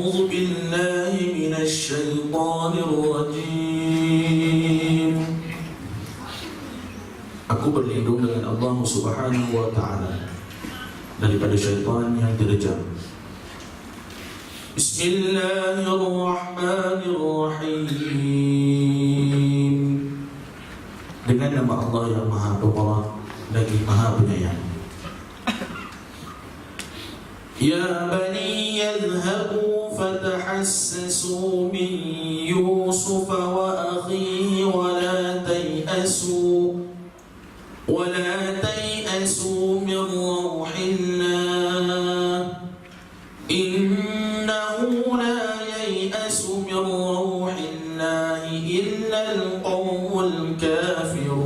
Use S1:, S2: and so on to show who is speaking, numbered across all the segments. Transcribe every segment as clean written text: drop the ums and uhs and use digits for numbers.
S1: أعوذ بالله من الشيطان الرجيم. Aku berlindung dengan Allah Subhanahu wa Ta'ala daripada syaitan yang direjam. Bismillahirrahmanirrahim. Dengan nama Allah yang Maha Pemurah lagi Maha Penyayang. Ya bani yadhhabu fatahassasu min Yusuf wa akhihi wa la tay'asu min rawhillah innahu la yay'asu min rawhillah illa al-qawmul kafirun.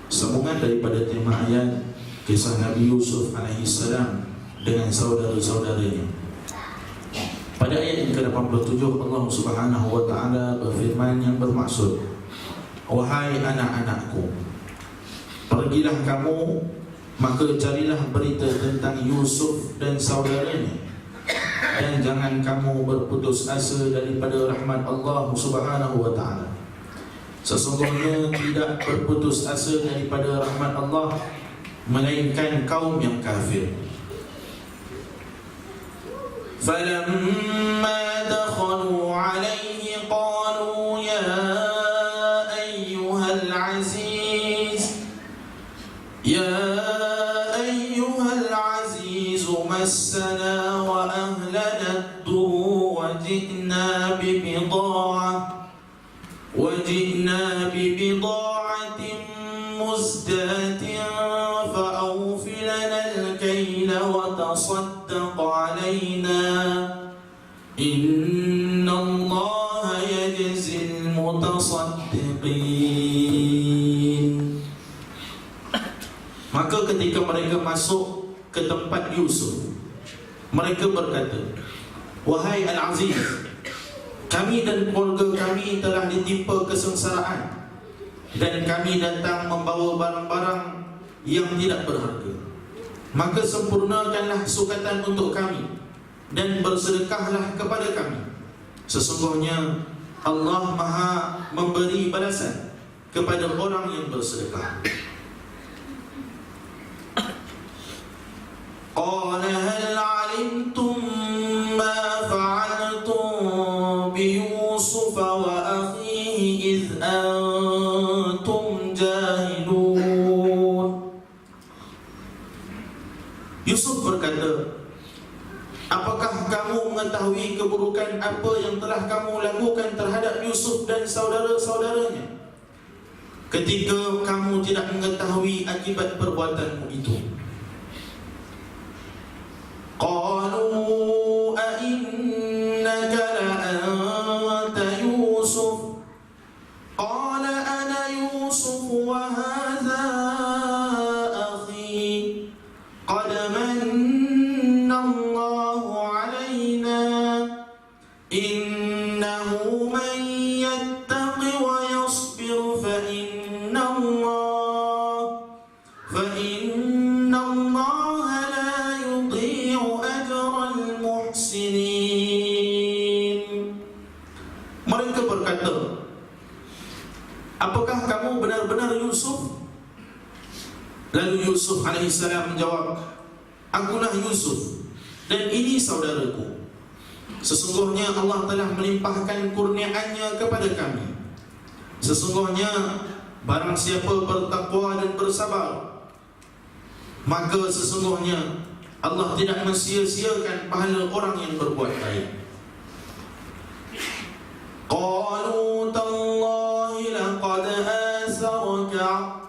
S1: Sambungan daripada tema ayat kisah Nabi Yusuf alaihissalam dengan saudara-saudaranya. Pada ayat yang ke-87 Allah Subhanahu wa Ta'ala berfirman yang bermaksud, wahai anak-anakku, pergilah kamu, maka carilah berita tentang Yusuf dan saudaranya, dan jangan kamu berputus asa daripada rahmat Allah Subhanahu wa Ta'ala. Sesungguhnya tidak berputus asa daripada rahmat Allah melainkan kaum yang kafir. Falamma dakhalu alayhi qalu ya ayyuhal aziz massana wa ahlana ad-durru wa ji'na bibida'atin muzdatin fa'awfi lana al-kayla wa tasaddaq alayna inna Allaha yajzil mutasaddiqin. Maka ketika mereka masuk ke tempat Yusuf, mereka berkata, wahai Al-Aziz, kami dan keluarga kami telah ditimpa kesengsaraan, dan kami datang membawa barang-barang yang tidak berharga. Maka sempurnakanlah sukatan untuk kami dan bersedekahlah kepada kami. Sesungguhnya Allah Maha memberi balasan kepada orang yang bersedekah. Qala hal alimtum ma fa'altum bi Yusuf wa akhihi idh antum jahilun. Yusuf berkata, apakah kamu mengetahui keburukan apa yang telah kamu lakukan terhadap Yusuf dan saudara-saudaranya ketika kamu tidak mengetahui akibat perbuatanmu itu? Qalu a innaka la anta Yusuf qala ana Yusuf wa hadha akhi qad manna Allahu alayna innahu man yattaqi wa yasbir fa inna Allah la yudhi'u ajra al-muhsinin. Mereka berkata, apakah kamu benar-benar Yusuf? Lalu Yusuf alaihissalam menjawab, akulah Yusuf dan ini saudaraku. Sesungguhnya Allah telah melimpahkan kurniaannya kepada kami. Sesungguhnya barang siapa bertakwa dan bersabar, maka sesungguhnya Allah tidak mensia-siakan pahala orang yang berbuat baik. Qalu tallahi laqad asaraka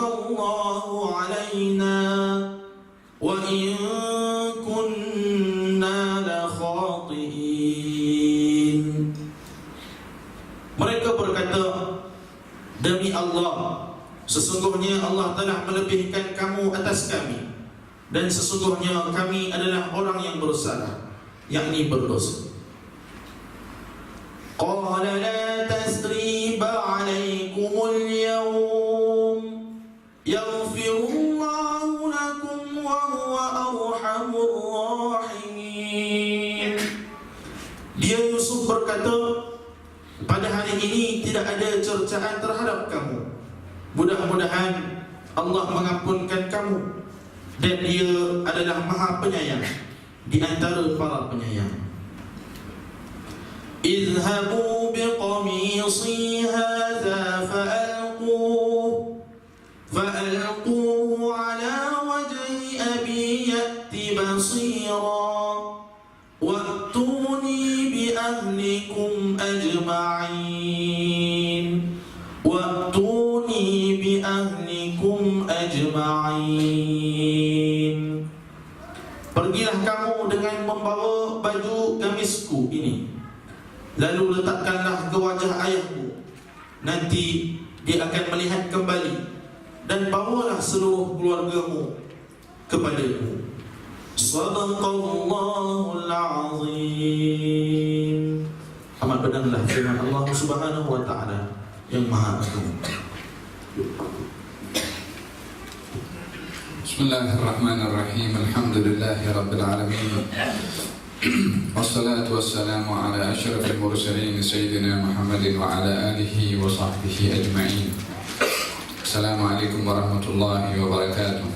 S1: Allahu alayna wa in kunna la khati'in. Mereka berkata, demi Allah, sesungguhnya Allah telah melebihkan kamu atas kami, dan sesungguhnya kami adalah orang yang bersalah, yakni berdosa. Qala la tasriba alaykumul yawm yaghfir cercaan terhadap kamu. Mudah-mudahan Allah mengampunkan kamu, dan Dia adalah Maha Penyayang di antara para penyayang. Izhabu biqamisi hadha fa'alquhu ala wajhi abi ya'ti basira wa'tuni bi ahlikum ajma'in wa'tuni bi ahlikum ajma'in. Pergilah kamu dengan membawa baju gamisku ini, lalu letakkanlah ke wajah ayahmu, nanti dia akan melihat kembali, dan bawalah seluruh keluargamu kepadaku. Sadaqallahul azim. Amat benarlah firman Allah Subhanahu wa taala yang Maha Agung.
S2: Bismillahirrahmanirrahim. Alhamdulillahi rabbil alamin. Wassalatu wassalamu ala asyrafil mursalin sayyidina Muhammadin wa ala alihi wa sahbihi ajma'in. Assalamualaikum warahmatullahi wabarakatuh.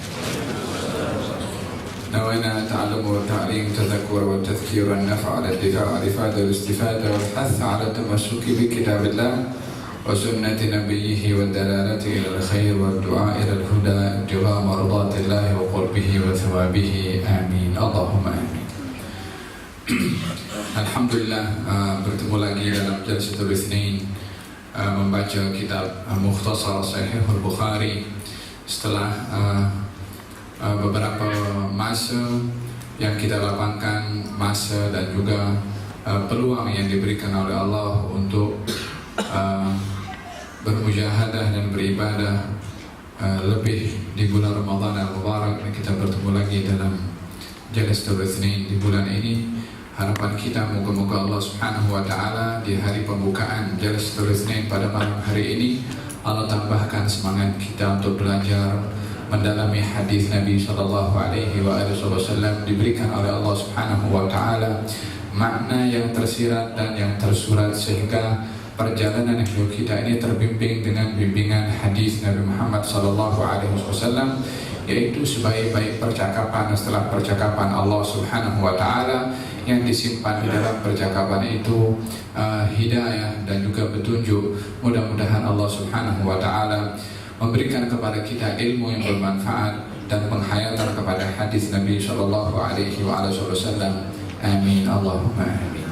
S2: نوينا التعلم والتعليم تذكر والتذكير والنفع على الدفاع الإفادة والاستفادة والحث على التمسك بكتاب الله وسنة نبيه والدلالة إلى الخير والدعاء إلى الهدى ابتغاء مرضات الله وقربه وثوابه آمين اللهم آمين. Alhamdulillah, bertemu lagi dalam Jalsatul Itsnain, membaca kitab Mukhtasar Sahih Al-Bukhari setelah beberapa masa yang kita lapangkan, masa dan juga peluang yang diberikan oleh Allah untuk bermujahadah dan beribadah lebih di bulan Ramadan Al-Mubarak. Kita bertemu lagi dalam Jalsatul Itsnain di bulan ini. Harapan kita moga-moga Allah Subhanahu wa taala di hari pembukaan Jalsatul Itsnain pada malam hari ini Allah tambahkan semangat kita untuk belajar mendalami hadis Nabi sallallahu alaihi wasallam, diberikan oleh Allah Subhanahu wa taala makna yang tersirat dan yang tersurat, sehingga perjalanan hidup kita ini terbimbing dengan bimbingan hadis Nabi Muhammad sallallahu alaihi wasallam, yaitu sebaik-baik percakapan setelah percakapan Allah Subhanahu wa taala. Yang disimpan di dalam percakapan itu hidayah dan juga petunjuk. Mudah-mudahan Allah Subhanahu wa taala memberikan kepada kita ilmu yang bermanfaat dan penghayatan kepada hadis Nabi sallallahu alaihi wasallam. Amin Allahumma amin.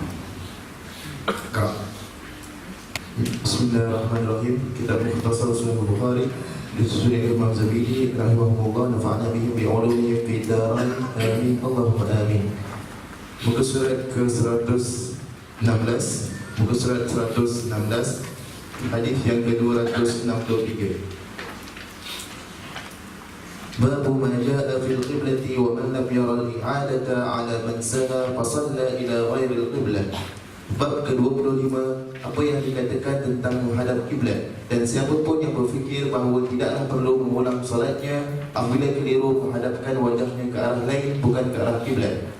S3: Bismillahirrahmanirrahim. Kitab Mukhtasar Sahih Al-Bukhari disusun Imam Zabidi rahimahullah, nafa'ana bihi bi ulumihi fid darain. Amin Allahumma amin. Muka surat ke-116, muka surat 116, hadis yang ke-263. Babu ma jaa fil qiblati wa man lam yara al-i'adata 'ala man saha fa shalla ila ghairi al-qiblah. Bab ke-25, apa yang dikatakan tentang menghadap kiblat, dan siapa pun yang berfikir bahawa tidaklah perlu mengulang salatnya apabila keliru menghadapkan wajahnya ke arah lain bukan ke arah kiblat.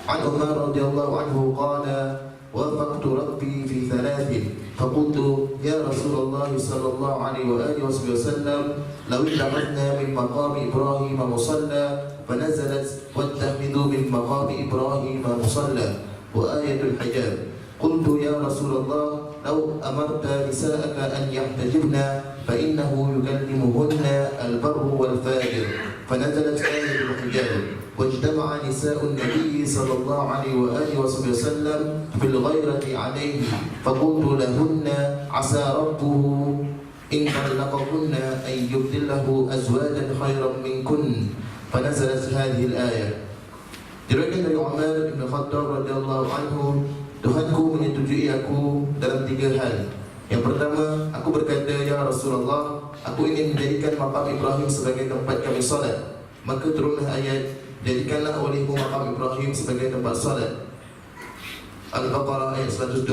S3: An Umar radhiyallahu anhu qala wafaqtu rabbi fi thalathin faqultu ya Rasulullah sallallahu alaihi wasallam law ittakhadna min maqami Ibrahim musalla fanazalat wattakhidhu min maqami Ibrahim musalla wa ayatul hijab. Qultu ya Rasulullah law amarta nisa'aka an yahtajibna fa innahu yukallimuhunna al-barru wal-fajir. فنزلت آية الحجاب واجتمع نساء النبي صلى الله عليه وسلم في الغيرة عليه فقلت لهن عسى ربه إن طلقكن أن يبدله أزواجا خيرا منكن فنزلت هذه الآية. Diriwayatkan dari Umar bin Khattab radhiyallahu anhu, Tuhanku menyetujui aku dalam 3 hal. Yang pertama, aku berkata, ya Rasulullah, aku ingin menjadikan makam Ibrahim sebagai tempat kami salat. Maka turunlah ayat, jadikanlah olehmu makam Ibrahim sebagai tempat salat. Al-Baqarah ayat 125.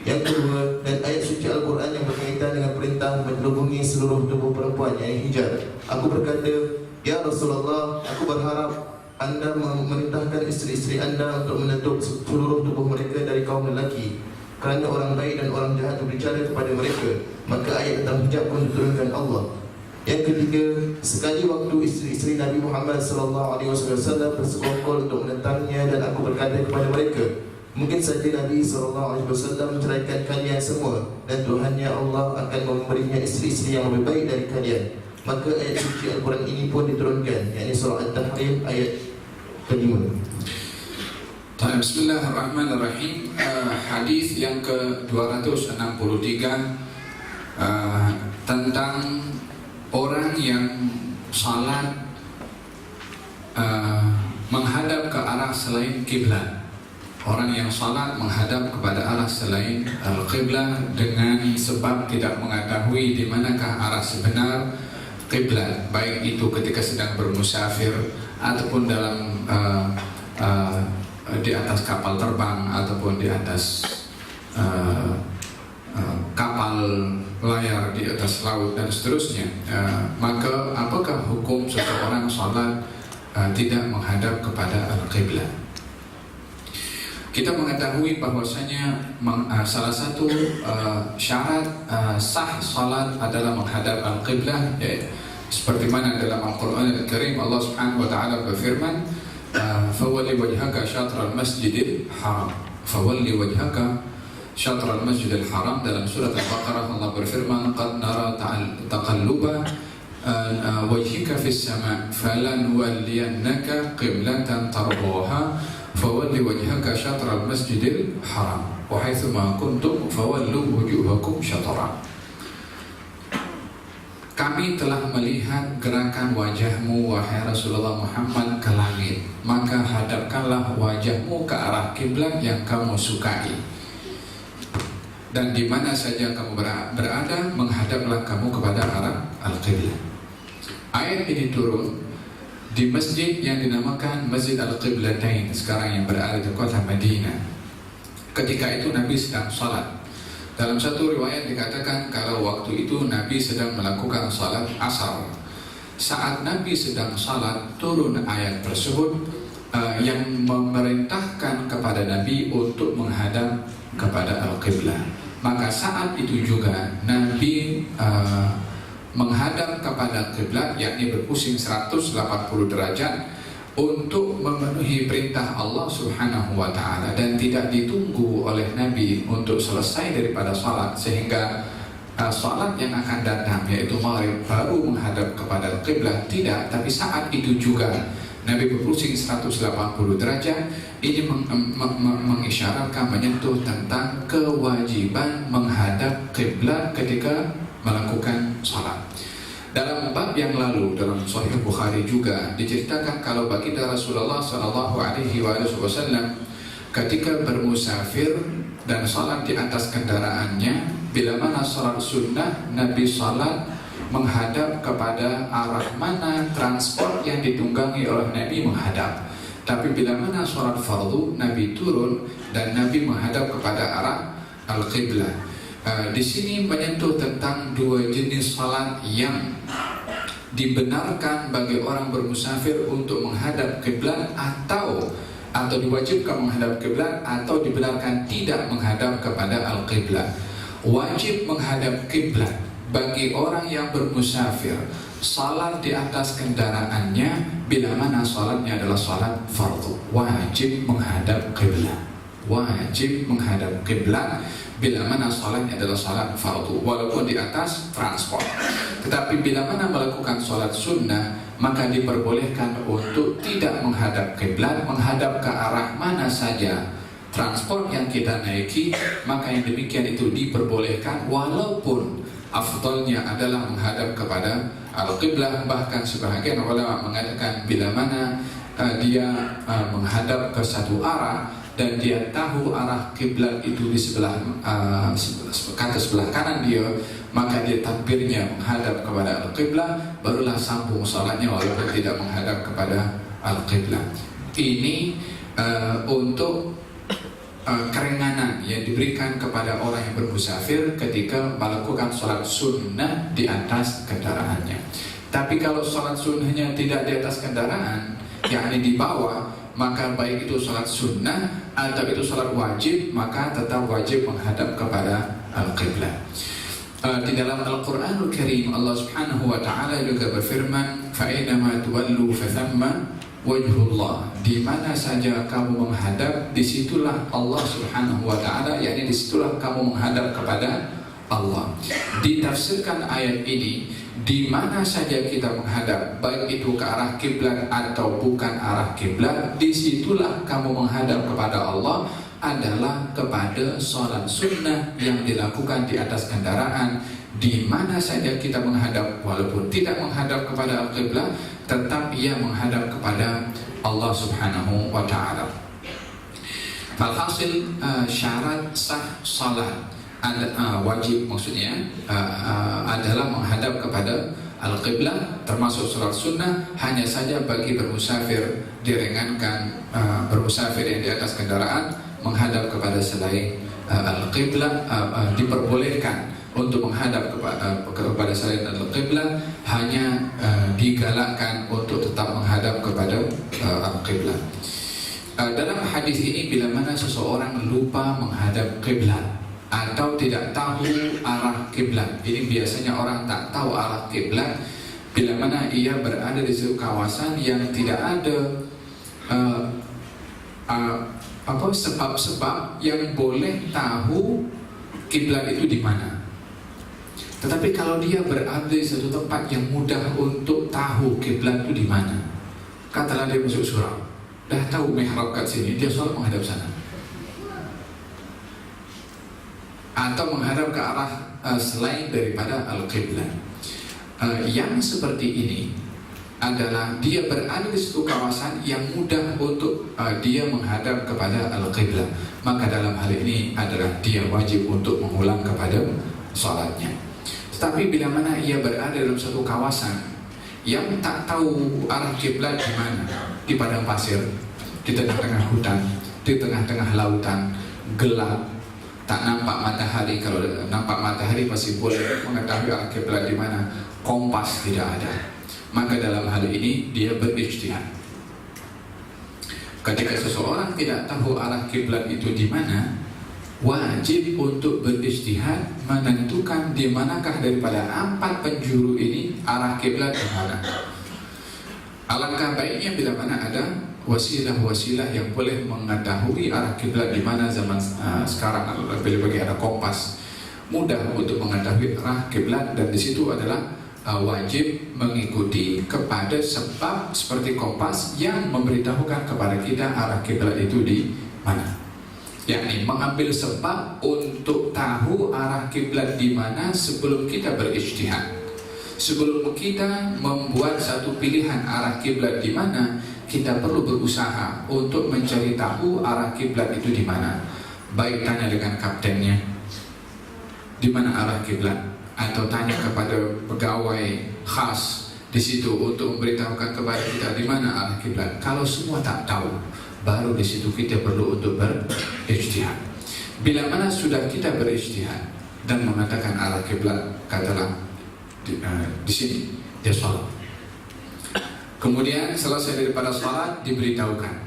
S3: Yang kedua, dan ayat suci Al-Quran yang berkaitan dengan perintah menyelubungi seluruh tubuh perempuan, yang hijab. Aku berkata, ya Rasulullah, aku berharap Anda memerintahkan isteri-isteri Anda untuk menutup seluruh tubuh mereka dari kaum lelaki. kerana orang baik dan orang jahat berbicara kepada mereka, maka ayat tentang hijab pun diturunkan Allah. Yang ketiga, sekali waktu isteri-isteri Nabi Muhammad SAW bersekongkol untuk menentangnya, dan aku berkata kepada mereka, mungkin saja Nabi SAW menceraikan kalian semua, dan Tuhannya Allah akan memberinya isteri-isteri yang lebih baik dari kalian. Maka ayat suci Al-Quran ini pun diturunkan, yakni surah At-Tahrim ayat ke-5.
S2: Bismillahirrahmanirrahim. Hadis yang ke-263 tentang orang yang salat menghadap ke arah selain kiblat. Orang yang salat menghadap kepada arah selain al-qiblah dengan sebab tidak mengetahui di manakah arah sebenar kiblat, baik itu ketika sedang bermusafir ataupun dalam di atas kapal terbang ataupun di atas kapal layar di atas laut dan seterusnya. Maka apakah hukum seseorang salat tidak menghadap kepada al-qiblah? Kita mengetahui bahwasanya salah satu syarat sah salat adalah menghadap al-qiblah, seperti mana dalam Al-Quran Al-Karim Allah Subhanahu wa taala berfirman, "Fawalli wajhaka syatral masjidil haram." Fawalli wajhaka syatral masjidil haram. Dalam surat Al-Baqarah Allah berfirman, "Qad nara taqalluba wajhika fis sama' falanwalliyannaka qiblatan tardaha fawalli wajhaka syatral masjidil haram wa haitsuma kuntum fawallu wujuhakum syatra." Kami telah melihat gerakan wajahmu wahai Rasulullah Muhammad ke langit, maka hadapkanlah wajahmu ke arah kiblat yang kamu sukai, dan di mana saja kamu berada menghadaplah kamu kepada arah al-qiblat. Ayat ini turun di masjid yang dinamakan Masjid Al-Qiblatain sekarang yang berada di kota Madinah. Ketika itu Nabi sedang salat. Dalam satu riwayat dikatakan kalau waktu itu Nabi sedang melakukan salat asar. Saat Nabi sedang salat, turun ayat tersebut yang memerintahkan kepada Nabi untuk menghadap kepada al-qiblah. Maka saat itu juga Nabi menghadap kepada kiblat, yakni berpusing 180 derajat untuk memenuhi perintah Allah Subhanahu wa taala, dan tidak ditunggu oleh Nabi untuk selesai daripada salat sehingga salat yang akan datang yaitu maghrib baru menghadap kepada kiblat. Tidak, tapi saat itu juga Nabi berpusing 180 derajat. Ini mengisyaratkan, menyentuh tentang kewajiban menghadap kiblat ketika melakukan salat. Dalam bab yang lalu dalam Sahih Bukhari juga diceritakan kalau baginda Rasulullah SAW ketika bermusafir dan salat di atas kendaraannya, bila mana salat sunnah Nabi salat menghadap kepada arah mana transport yang ditunggangi oleh Nabi menghadap. Tapi bila mana salat fardu Nabi turun dan Nabi menghadap kepada arah al-qiblah. Di sini menyentuh tentang dua jenis salat yang dibenarkan bagi orang bermusafir untuk menghadap kiblat atau diwajibkan menghadap kiblat, atau dibenarkan tidak menghadap kepada al-qiblat. Wajib menghadap kiblat bagi orang yang bermusafir salat di atas kendaraannya bila mana salatnya adalah salat fardu. Wajib menghadap kiblat. Wajib menghadap kiblat bila mana salatnya adalah salat fardu, walaupun di atas transport. Tetapi bila mana melakukan salat sunnah, maka diperbolehkan untuk tidak menghadap kiblat, menghadap ke arah mana saja transport yang kita naiki, maka yang demikian itu diperbolehkan, walaupun afdalnya adalah menghadap kepada al-qiblah. Bahkan sebahagian ulama mengatakan bila mana dia menghadap ke satu arah dan dia tahu arah kiblat itu di sebelah kata sebelah kanan dia, maka dia takbirnya menghadap kepada al-qiblah, barulah sambung salatnya walaupun tidak menghadap kepada al-qiblah. Ini untuk keringanan yang diberikan kepada orang yang bermusafir ketika melakukan salat sunnah di atas kendaraannya. Tapi kalau salat sunnahnya tidak di atas kendaraan, yakni di bawah, maka baik itu salat sunnah atau itu salat wajib, maka tetap wajib menghadap kepada al-qiblah. Di dalam Al-Quranul Karim Allah Subhanahu wa taala juga berfirman, fa aina tuwallu fathamma wajhullah. Di mana saja kamu menghadap, disitulah Allah Subhanahu wa taala, yakni disitulah kamu menghadap kepada Allah. Ditafsirkan ayat ini, di mana saja kita menghadap, baik itu ke arah kiblat atau bukan arah kiblat, disitulah kamu menghadap kepada Allah, adalah kepada sholat sunnah yang dilakukan di atas kendaraan. Di mana saja kita menghadap, walaupun tidak menghadap kepada al-qiblah, tetap ia menghadap kepada Allah Subhanahu wa ta'ala. Alhasil syarat sah salat wajib maksudnya adalah menghadap kepada al-qiblah, termasuk sholat sunnah. Hanya saja bagi bermusafir diringankan, bermusafir yang di atas kendaraan menghadap kepada selain al-qiblah, diperbolehkan untuk menghadap kepada selain al-qiblah, hanya digalakkan untuk tetap menghadap kepada al-qiblah. Dalam hadis ini, bila mana seseorang lupa menghadap qiblat atau tidak tahu arah kiblat, ini biasanya orang tak tahu arah kiblat bila mana ia berada di suatu kawasan yang tidak ada sebab-sebab yang boleh tahu kiblat itu di mana. Tetapi kalau dia berada di satu tempat yang mudah untuk tahu kiblat itu di mana, katakanlah dia masuk surau, dah tahu mihrab kat sini, dia sholat menghadap sana, atau menghadap ke arah selain daripada al-qiblah. Yang seperti ini adalah dia berada di suatu kawasan yang mudah untuk dia menghadap kepada al-qiblah, maka dalam hal ini adalah dia wajib untuk mengulang kepada salatnya. Tetapi bila mana ia berada dalam satu kawasan yang tak tahu arah kiblat di mana, di padang pasir, di tengah-tengah hutan, di tengah-tengah lautan, gelap, tak nampak matahari. Kalau nampak matahari masih boleh mengetahui arah kiblat di mana, kompas tidak ada, maka dalam hal ini dia berijtihad. Ketika seseorang tidak tahu arah kiblat itu di mana, wajib untuk berijtihad menentukan di manakah daripada 4 penjuru ini arah kiblat di mana. Alangkah baiknya bila mana ada wasilah-wasilah yang boleh mengetahui arah kiblat di mana. Zaman sekarang lebih-lebih ada kompas, mudah untuk mengetahui arah kiblat, dan di situ adalah wajib mengikuti kepada sebab seperti kompas yang memberitahukan kepada kita arah kiblat itu di mana. Yakni mengambil sebab untuk tahu arah kiblat di mana sebelum kita berijtihad. Sebelum kita membuat satu pilihan arah kiblat di mana, kita perlu berusaha untuk mencari tahu arah kiblat itu di mana. Baik tanya dengan kaptennya, di mana arah kiblat, atau tanya kepada pegawai khas di situ untuk memberitahukan kepada kita di mana arah kiblat. Kalau semua tak tahu, baru di situ kita perlu untuk berijtihad. Bila mana sudah kita berijtihad dan mengatakan arah kiblat, katalah di sini, dia sholat. Kemudian selesai daripada sholat, diberitahukan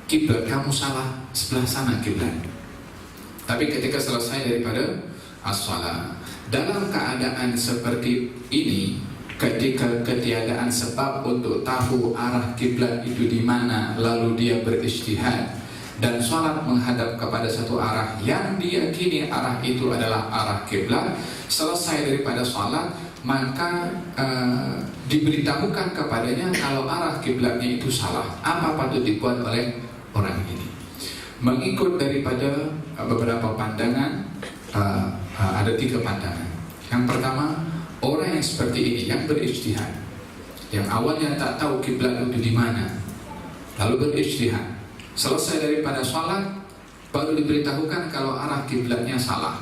S2: kiblat kamu salah, sebelah sana kiblat. Tapi ketika selesai daripada as-salat, dalam keadaan seperti ini, ketika ketiadaan sebab untuk tahu arah kiblat itu di mana, lalu dia berijtihad dan sholat menghadap kepada satu arah yang diyakini arah itu adalah arah kiblat, selesai daripada sholat, maka diberitahukan kepadanya kalau arah kiblatnya itu salah. Apa patut dibuat oleh orang ini? Mengikut daripada beberapa pandangan, ada 3 pandangan. Yang pertama, orang yang seperti ini yang berijtihad, yang awalnya tak tahu kiblat itu di mana, lalu berijtihad, selesai daripada sholat baru diberitahukan kalau arah kiblatnya salah,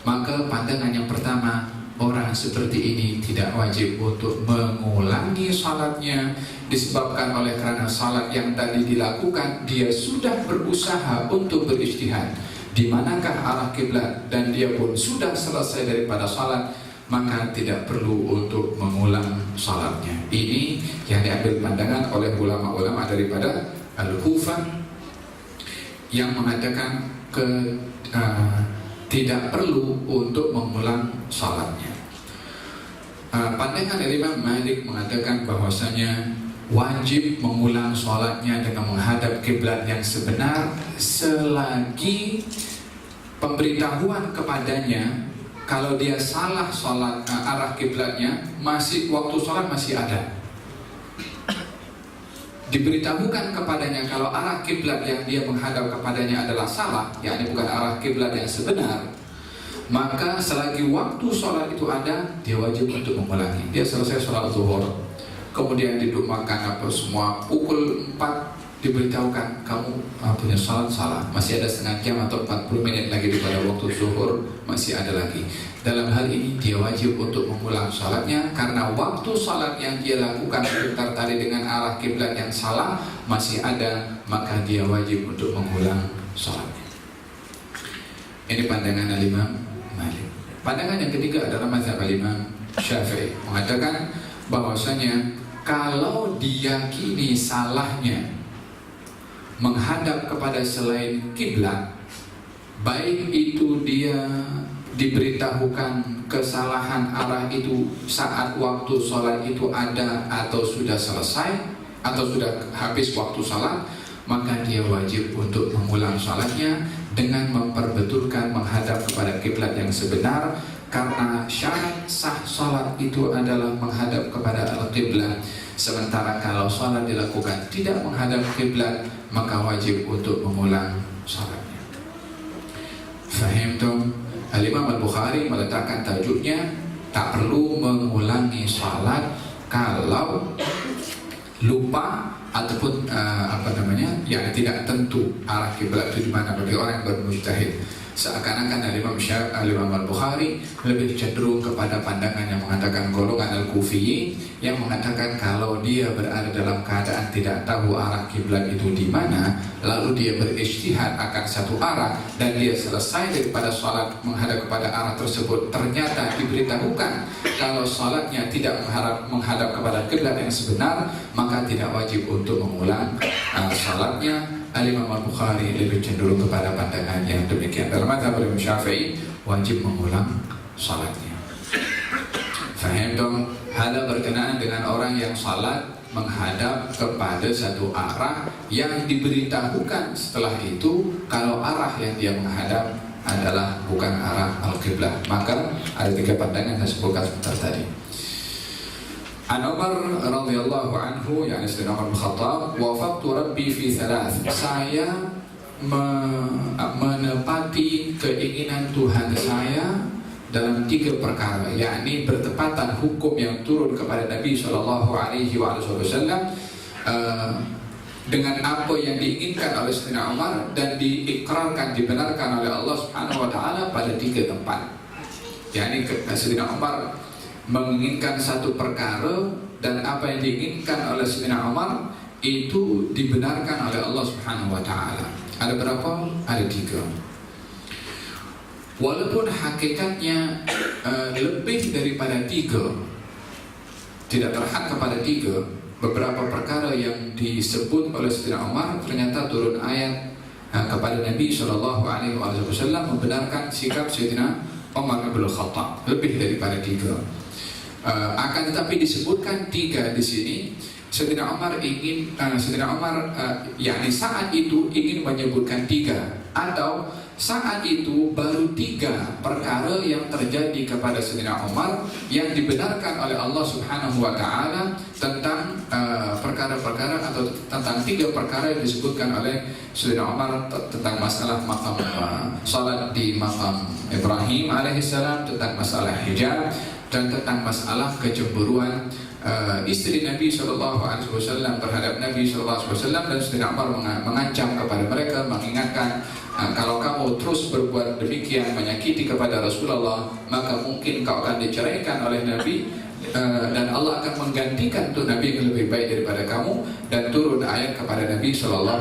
S2: maka pandangan yang pertama, orang seperti ini tidak wajib untuk mengulangi sholatnya, disebabkan oleh karena sholat yang tadi dilakukan dia sudah berusaha untuk berijtihad di manakah arah kiblat, dan dia pun sudah selesai daripada sholat, maka tidak perlu untuk mengulang salatnya. Ini yang diambil pandangan oleh ulama-ulama daripada Al-Kufah yang mengatakan tidak perlu untuk mengulang salatnya. Pandangan dari Imam Malik mengatakan bahwasanya wajib mengulang salatnya dengan menghadap kiblat yang sebenar selagi pemberitahuan kepadanya kalau dia salah salat arah kiblatnya, masih waktu salat masih ada. Diberitahukan kepadanya kalau arah kiblat yang dia menghadap kepadanya adalah salah, yakni bukan arah kiblat yang sebenar, maka selagi waktu salat itu ada, dia wajib untuk mengulangi. Dia selesai salat zuhur, kemudian duduk makan apa semua, pukul 4 diberitahukan kamu punya salat salah, masih ada setengah jam atau 40 menit lagi daripada waktu zuhur, masih ada lagi. Dalam hal ini dia wajib untuk mengulang salatnya, karena waktu salat yang dia lakukan sebentar tadi dengan arah kiblat yang salah masih ada, maka dia wajib untuk mengulang salatnya. Ini pandangan Imam Malik. Pandangan yang ketiga adalah mazhab Imam Syafi'i, mengatakan bahwasanya kalau diyakini salahnya menghadap kepada selain kiblat, baik itu dia diberitahukan kesalahan arah itu saat waktu sholat itu ada atau sudah selesai atau sudah habis waktu sholat, maka dia wajib untuk mengulang sholatnya dengan memperbetulkan menghadap kepada kiblat yang sebenar, karena syarat sah sholat itu adalah menghadap kepada al-qiblat. Sementara kalau sholat dilakukan tidak menghadap kiblat, maka wajib untuk mengulang sholatnya. Fahimtum? Al-Imam Al-Bukhari meletakkan tajuknya tak perlu mengulangi sholat kalau lupa ataupun yang tidak tentu arah kiblat itu di mana bagi orang yang bermujtahid. Seakan-akan Al-Imam Al-Bukhari lebih cenderung kepada pandangan yang mengatakan golongan Al-Kufiyin, yang mengatakan kalau dia berada dalam keadaan tidak tahu arah kiblat itu di mana, lalu dia berijtihad akan satu arah dan dia selesai daripada sholat menghadap kepada arah tersebut, ternyata diberitahukan kalau sholatnya tidak menghadap kepada kiblat yang sebenar, maka tidak wajib untuk mengulang sholatnya. Al-Imam Al-Bukhari lebih cenderung kepada pandangan yang demikian. Dalam mazhab Imam Syafi'i wajib mengulang salatnya. Faham dong? Hal berkenaan dengan orang yang salat menghadap kepada satu arah yang diberitahukan setelah itu kalau arah yang dia menghadap adalah bukan arah al-qiblah. Maka ada 3 pandangan yang saya sebutkan sebentar tadi. An Umar radhiyallahu anhu, yakni Sayyidina Umar bin Khattab, wafaqtu rabbi fi 3. Saya menepati keinginan Tuhan saya dalam 3 perkara, yakni bertepatan hukum yang turun kepada Nabi sallallahu alaihi wasallam dengan apa yang diinginkan oleh Sayyidina Umar dan diikrarkan, dibenarkan oleh Allah Subhanahu wa taala pada 3 tempat. Yakni Sayyidina Umar menginginkan satu perkara dan apa yang diinginkan oleh Sayyidina Umar itu dibenarkan oleh Allah Subhanahu wa taala. Ada berapa? Ada 3. Walaupun hakikatnya lebih daripada 3, tidak terhad kepada 3, beberapa perkara yang disebut oleh Sayyidina Umar ternyata turun ayat kepada Nabi sallallahu alaihi wasallam membenarkan sikap Sayyidina Umar bin Khattab lebih daripada 3. Akan tetapi disebutkan 3 di sini. Sayyidina Umar yakni saat itu ingin menyebutkan 3, atau saat itu baru 3 perkara yang terjadi kepada Sayyidina Umar yang dibenarkan oleh Allah Subhanahu wa taala tentang perkara-perkara atau tentang 3 perkara yang disebutkan oleh Sayyidina Umar tentang masalah maqam salat di maqam Ibrahim alaihissalam, tentang masalah hijab, dan tentang masalah kecemburuan istri Nabi SAW terhadap Nabi SAW. Dan Sayyidina Umar mengancam kepada mereka, mengingatkan kalau kamu terus berbuat demikian menyakiti kepada Rasulullah, maka mungkin kau akan diceraikan oleh Nabi dan Allah akan menggantikan untuk Nabi yang lebih baik daripada kamu. Dan turun ayat kepada Nabi SAW.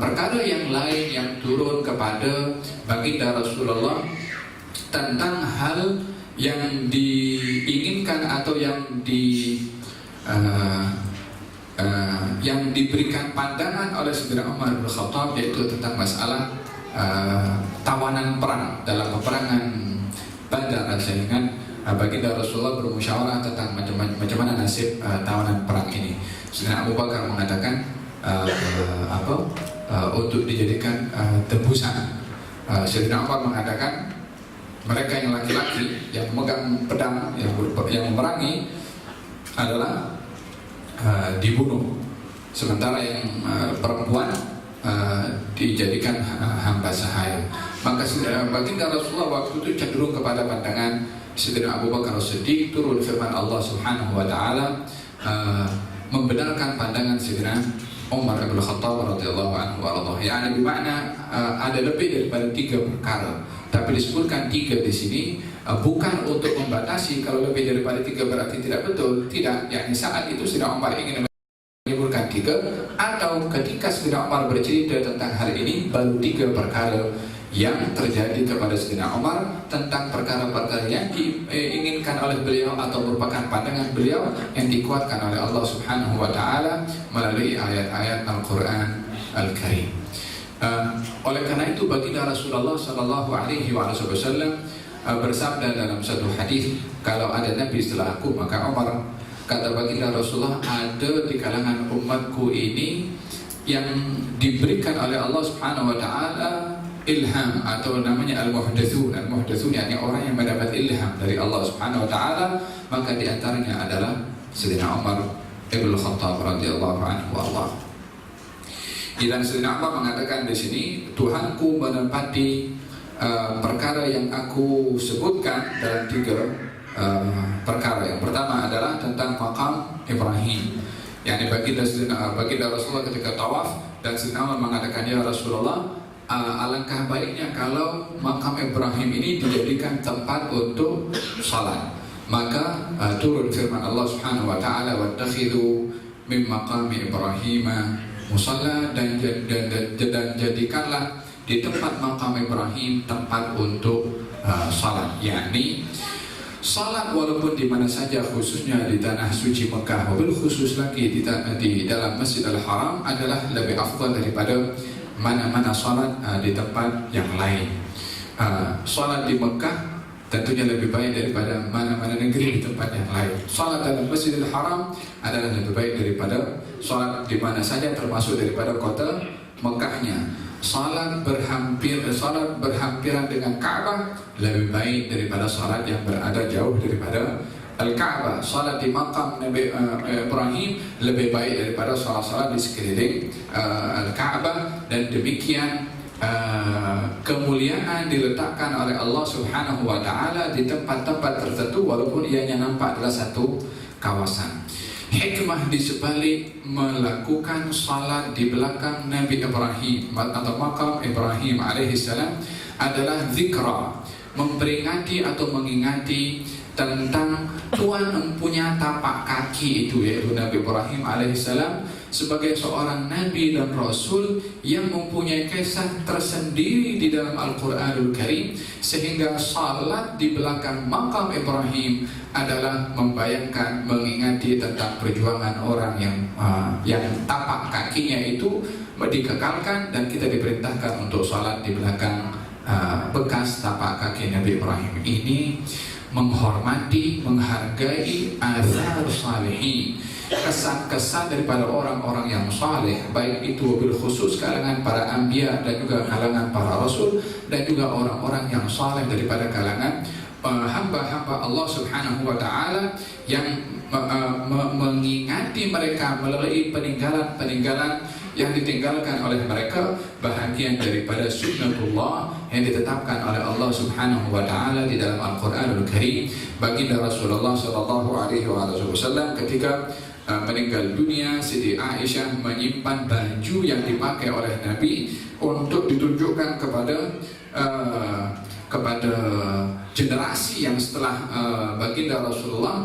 S2: Perkara yang lain yang turun kepada baginda Rasulullah tentang hal yang diinginkan atau yang diberikan pandangan oleh Sayyidina Umar bin Khattab, yaitu tentang masalah tawanan perang dalam peperangan Badar. Sehingga baginda Rasulullah bermusyawarah tentang macam mana nasib tawanan perang ini. Sayyidina Abu Bakar mengatakan untuk dijadikan tebusan. Sayyidina Umar mengatakan mereka yang laki-laki yang memegang pedang yang memerangi adalah dibunuh, sementara yang perempuan dijadikan hamba sahaya. Maka baginda Rasulullah waktu itu cenderung kepada pandangan Sayyidina Abu Bakar As-Siddiq. Turun firman Allah Subhanahu wa taala membenarkan pandangan Sayyidina Umar bin Khattab radhiyallahu anhu warḍah. Yani bermakna ada lebih daripada 3 perkara, tapi disebutkan 3 di sini bukan untuk membatasi. Kalau lebih daripada 3 berarti tidak betul, tidak. Yani saat itu Sayyidina Umar ingin menyebutkan 3, atau ketika Sayyidina Umar bercerita tentang hal ini baru 3 perkara yang terjadi kepada Sayyidina Umar tentang perkara-perkara yang diinginkan oleh beliau atau merupakan pandangan beliau yang dikuatkan oleh Allah Subhanahu wa taala melalui ayat-ayat Al-Qur'an Al-Karim. Oleh karena itu baginda Rasulullah sallallahu alaihi wasallam bersabda dalam satu hadis, kalau ada nabi setelah aku maka Umar. Kata baginda Rasulullah, ada di kalangan umatku ini yang diberikan oleh Allah Subhanahu wa taala ilham, atau namanya al-muhdathun. Al-muhdathun yakni orang yang mendapat ilham dari Allah Subhanahu wa taala, maka di antaranya adalah Sayyidina Umar bin Khattab radhiyallahu anhu Allah. Dan Sayyidina Umar mengatakan di sini, Tuhanku menempati perkara yang aku sebutkan dalam 3 perkara. Yang pertama adalah tentang makam Ibrahim. Yani baginda Rasulullah ketika tawaf, dan Sayyidina Umar mengatakan, ya Rasulullah, alangkah baiknya kalau makam Ibrahim ini dijadikan tempat untuk salat. Maka turun firman Allah Subhanahu wa taala, wattakhidhu min maqami Ibrahim musalla, dan jadikanlah di tempat makam Ibrahim tempat untuk salat. Yakni salat walaupun di mana saja, khususnya di tanah suci Mekah, wabil khusus lagi di dalam Masjid Al-Haram adalah lebih afdal daripada mana-mana salat di tempat yang lain. Salat di Mekah tentunya lebih baik daripada mana-mana negeri di tempat yang lain. Salat dalam Masjidil Haram adalah lebih baik daripada salat di mana saja, termasuk daripada kota Mekahnya. Salat berhampiran dengan Ka'bah lebih baik daripada salat yang berada jauh daripada Al-Ka'bah. Salat di makam Nabi Ibrahim lebih baik daripada salat-salat di sekeliling Al-Ka'bah. Dan demikian kemuliaan diletakkan oleh Allah Subhanahu wa taala di tempat-tempat tertentu walaupun ianya nampak adalah satu kawasan. Hikmah di sebalik melakukan salat di belakang Nabi Ibrahim atau makam Ibrahim alaihissalam adalah zikra, memperingati atau mengingati tentang Tuhan mempunyai tapak kaki itu, yaitu Nabi Ibrahim alaihissalam sebagai seorang Nabi dan Rasul yang mempunyai kisah tersendiri di dalam Al-Quranul Karim, sehingga salat di belakang makam Ibrahim adalah membayangkan, mengingati tentang perjuangan orang yang tapak kakinya itu dikekalkan, dan kita diperintahkan untuk salat di belakang bekas tapak kaki Nabi Ibrahim. Ini menghormati, menghargai azhar salihin, kesan-kesan daripada orang-orang yang saleh, baik itu bil khusus kalangan para anbiya dan juga kalangan para rasul, dan juga orang-orang yang saleh daripada kalangan hamba-hamba Allah Subhanahu wa taala yang mengingati mereka melalui peninggalan-peninggalan yang ditinggalkan oleh mereka, bahagian daripada sunnatullah yang ditetapkan oleh Allah Subhanahu wa taala di dalam Al-Qur'anul Karim. Baginda Rasulullah sallallahu alaihi wasallam ketika meninggal dunia, Siti Aisyah menyimpan baju yang dipakai oleh Nabi untuk ditunjukkan kepada kepada generasi yang setelah baginda Rasulullah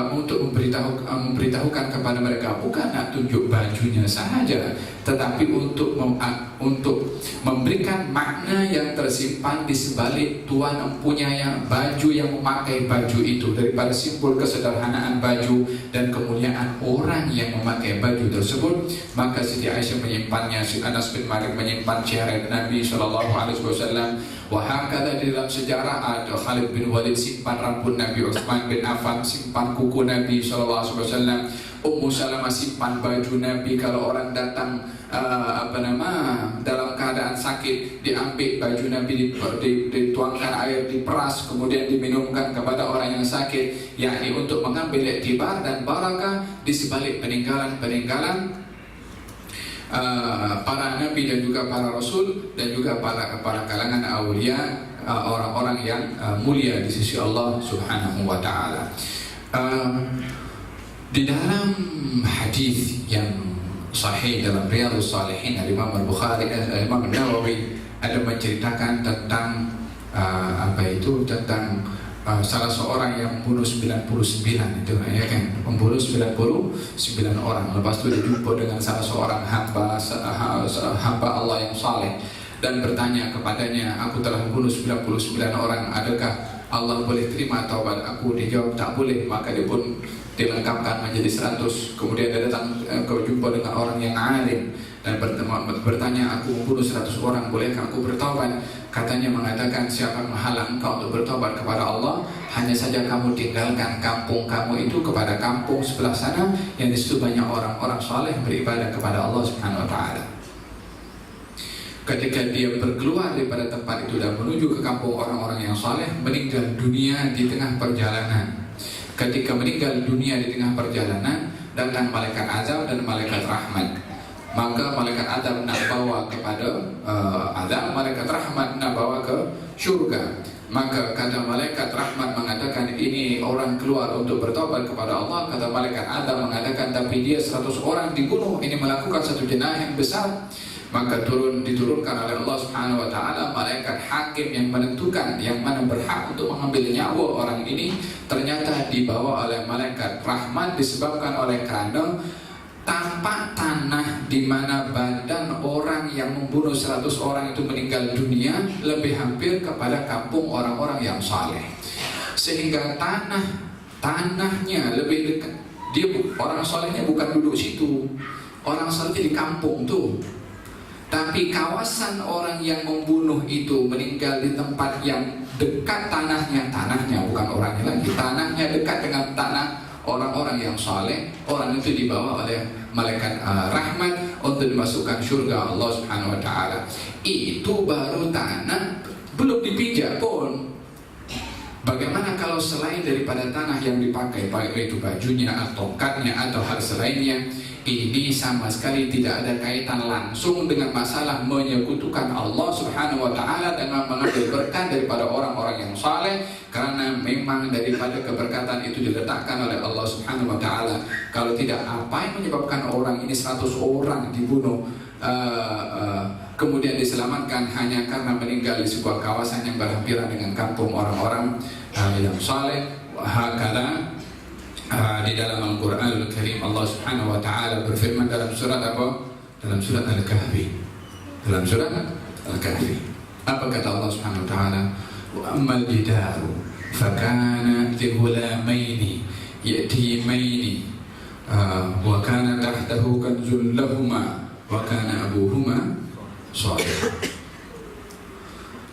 S2: untuk memberitahukan kepada mereka, bukan nak tunjuk bajunya sahaja, tetapi untuk memberikan makna yang tersimpan di sebalik tuan empunyanya baju yang memakai baju itu, daripada simbol kesederhanaan baju dan kemuliaan orang yang memakai baju tersebut. Maka Siti Aisyah menyimpannya, Anas bin Malik menyimpan ciara Nabi SAW. Wahakala di dalam sejarah ada Khalid bin Walid simpan rambut Nabi, Utsman bin Affan simpan kuku Nabi SAW, Ummu Salamah simpan baju Nabi. Kalau orang datang dalam keadaan sakit, diambil baju Nabi, dituangkan air, diperas, kemudian diminumkan kepada orang yang sakit, yakni untuk mengambil iktibar dan barakah di sebalik peninggalan para nabi dan juga para rasul dan juga para kalangan aulia, orang-orang yang mulia di sisi Allah Subhanahu wa taala. Di dalam hadis yang sahih dalam Riyadhus Shalihin, Imam Al-Bukhari, Imam Nawawi ada menceritakan tentang tentang salah seorang yang membunuh 99 itu, ya kan, membunuh 99 orang. Lepas itu dia jumpa dengan salah seorang hamba Allah yang saleh dan bertanya kepadanya, aku telah membunuh 99 orang, adakah Allah boleh terima taubat aku? Dia jawab tak boleh. Maka dia pun dilengkapkan menjadi 100. Kemudian dia datang berjumpa dengan orang yang alim dan bertanya, aku membunuh 100 orang, bolehkah aku bertaubat? Katanya mengatakan, siapa menghalang engkau untuk bertobat kepada Allah? Hanya saja kamu tinggalkan kampung kamu itu kepada kampung sebelah sana yang di situ banyak orang-orang saleh beribadah kepada Allah Subhanahu wa taala. Ketika dia berkeluar daripada tempat itu dan menuju ke kampung orang-orang yang saleh, meninggal dunia di tengah perjalanan. Ketika meninggal dunia di tengah perjalanan, datang malaikat azab dan malaikat rahmat. Maka malaikat azab nak bawa kepada azab, malaikat rahmat nak bawa ke syurga. Maka kata malaikat rahmat mengatakan, ini orang keluar untuk bertobat kepada Allah. Kata malaikat azab mengatakan, tapi dia 100 orang dibunuh, ini melakukan satu jenayah yang besar. Maka diturunkan oleh Allah Subhanahu wa taala malaikat hakim yang menentukan yang mana berhak untuk mengambil nyawa orang ini. Ternyata dibawa oleh malaikat rahmat disebabkan oleh kerana tampak tanah di mana badan orang yang membunuh 100 orang itu meninggal dunia lebih hampir kepada kampung orang-orang yang saleh, sehingga tanahnya lebih dekat. Dia orang salehnya bukan duduk situ, orang saleh di kampung tuh. Tapi kawasan orang yang membunuh itu meninggal di tempat yang dekat tanahnya bukan orangnya lagi, tanahnya dekat dengan tanah orang-orang yang saleh. Orang itu dibawa oleh malaikat rahmat untuk dimasukkan syurga Allah Subhanahu wa taala. Itu baru tanah, belum dipijak pun. Bagaimana kalau selain daripada tanah yang dipakai, baik itu bajunya atau tongkatnya atau hal selainnya, ini sama sekali tidak ada kaitan langsung dengan masalah menyekutukan Allah Subhanahu wa taala dengan mengambil berkat daripada orang-orang yang saleh, karena memang daripada keberkatan itu diletakkan oleh Allah Subhanahu wa taala. Kalau tidak, apa yang menyebabkan orang ini 100 orang dibunuh kemudian diselamatkan hanya karena meninggal di sebuah kawasan yang berhampiran dengan kampung orang-orang yang saleh? Hakala di dalam Al-Quranul Karim Allah Subhanahu wa taala berfirman dalam surat apa? Dalam surat Al-Kahfi. Dalam surat Al-Kahfi. Apa kata Allah Subhanahu wa taala? Wa ammal jidaru fakana li ghulamaini yatimaini wa kana tahtahu kanzun lahumā wa kana abuhuma shalih.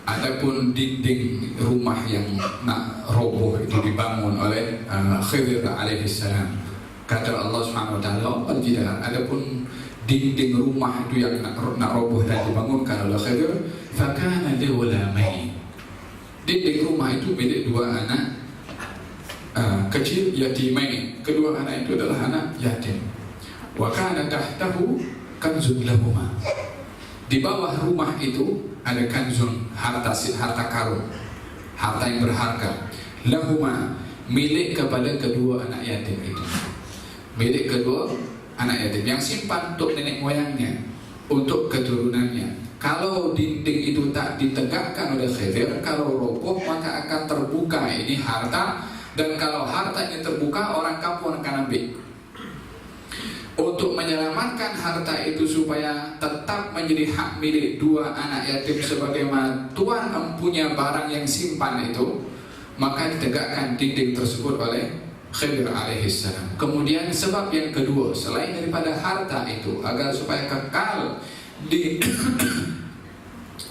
S2: Adapun dinding rumah yang nak roboh itu dibangun oleh Khidir alaihissalam. Kata Allah Subhanahu wa taala, al-jidar, adapun dinding rumah itu yang nak roboh dan dibangunkan oleh Khidir, fakana li ghulamain. Dinding rumah itu milik dua anak kecil yatimain. Kedua anak itu adalah anak yatim. Wa kana tahtahu kanzun lahumā. Di bawah rumah itu ada kanzun, harta karun, harta yang berharga. Lahuma, milik kepada kedua anak yatim itu. Milik kedua anak yatim yang simpan untuk nenek moyangnya, untuk keturunannya. Kalau dinding itu tak ditegakkan oleh Khidir, kalau roboh maka akan terbuka ini harta, dan kalau harta ini terbuka orang kampung akan ambil. Untuk menyelamatkan harta itu supaya tetap menjadi hak milik dua anak yatim sebagaimana Tuhan mempunyai barang yang simpan itu, maka ditegakkan dinding tersebut oleh Khidir alaihissalam. Kemudian sebab yang kedua, selain daripada harta itu, agar supaya kekal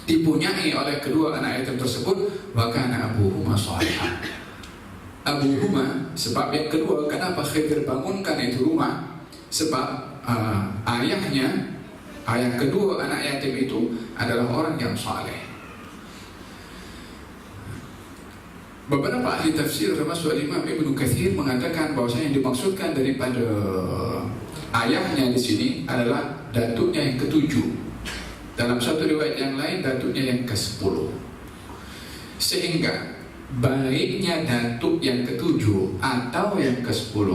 S2: dipunyai oleh kedua anak yatim tersebut, maka anak abuhuma shalihah. Abuhuma, sebab yang kedua kenapa Khidir bangunkan itu rumah, sebab ayah kedua anak yatim itu adalah orang yang saleh. Beberapa ahli tafsir termasuk Imam Ibnu Katsir mengatakan bahwasanya yang dimaksudkan daripada ayahnya di sini adalah datuknya yang ketujuh. Dalam satu riwayat yang lain datuknya yang ke-10. Sehingga baiknya datuk yang ketujuh atau yang ke-10,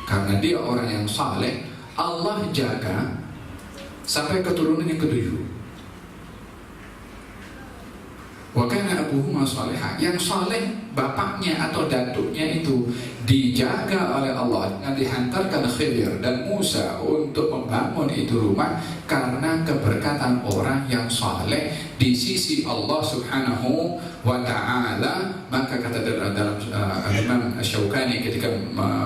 S2: karena dia orang yang saleh, Allah jaga sampai keturunan yang ke-7. Wa kana abuhuma shalihah. Yang saleh bapaknya atau datuknya itu dijaga oleh Allah, dan dihantarkan Khidir dan Musa untuk membangun itu rumah karena keberkatan orang yang saleh di sisi Allah Subhanahu wa ta'ala. Maka kata dalam Imam Asy-Syaukani ketika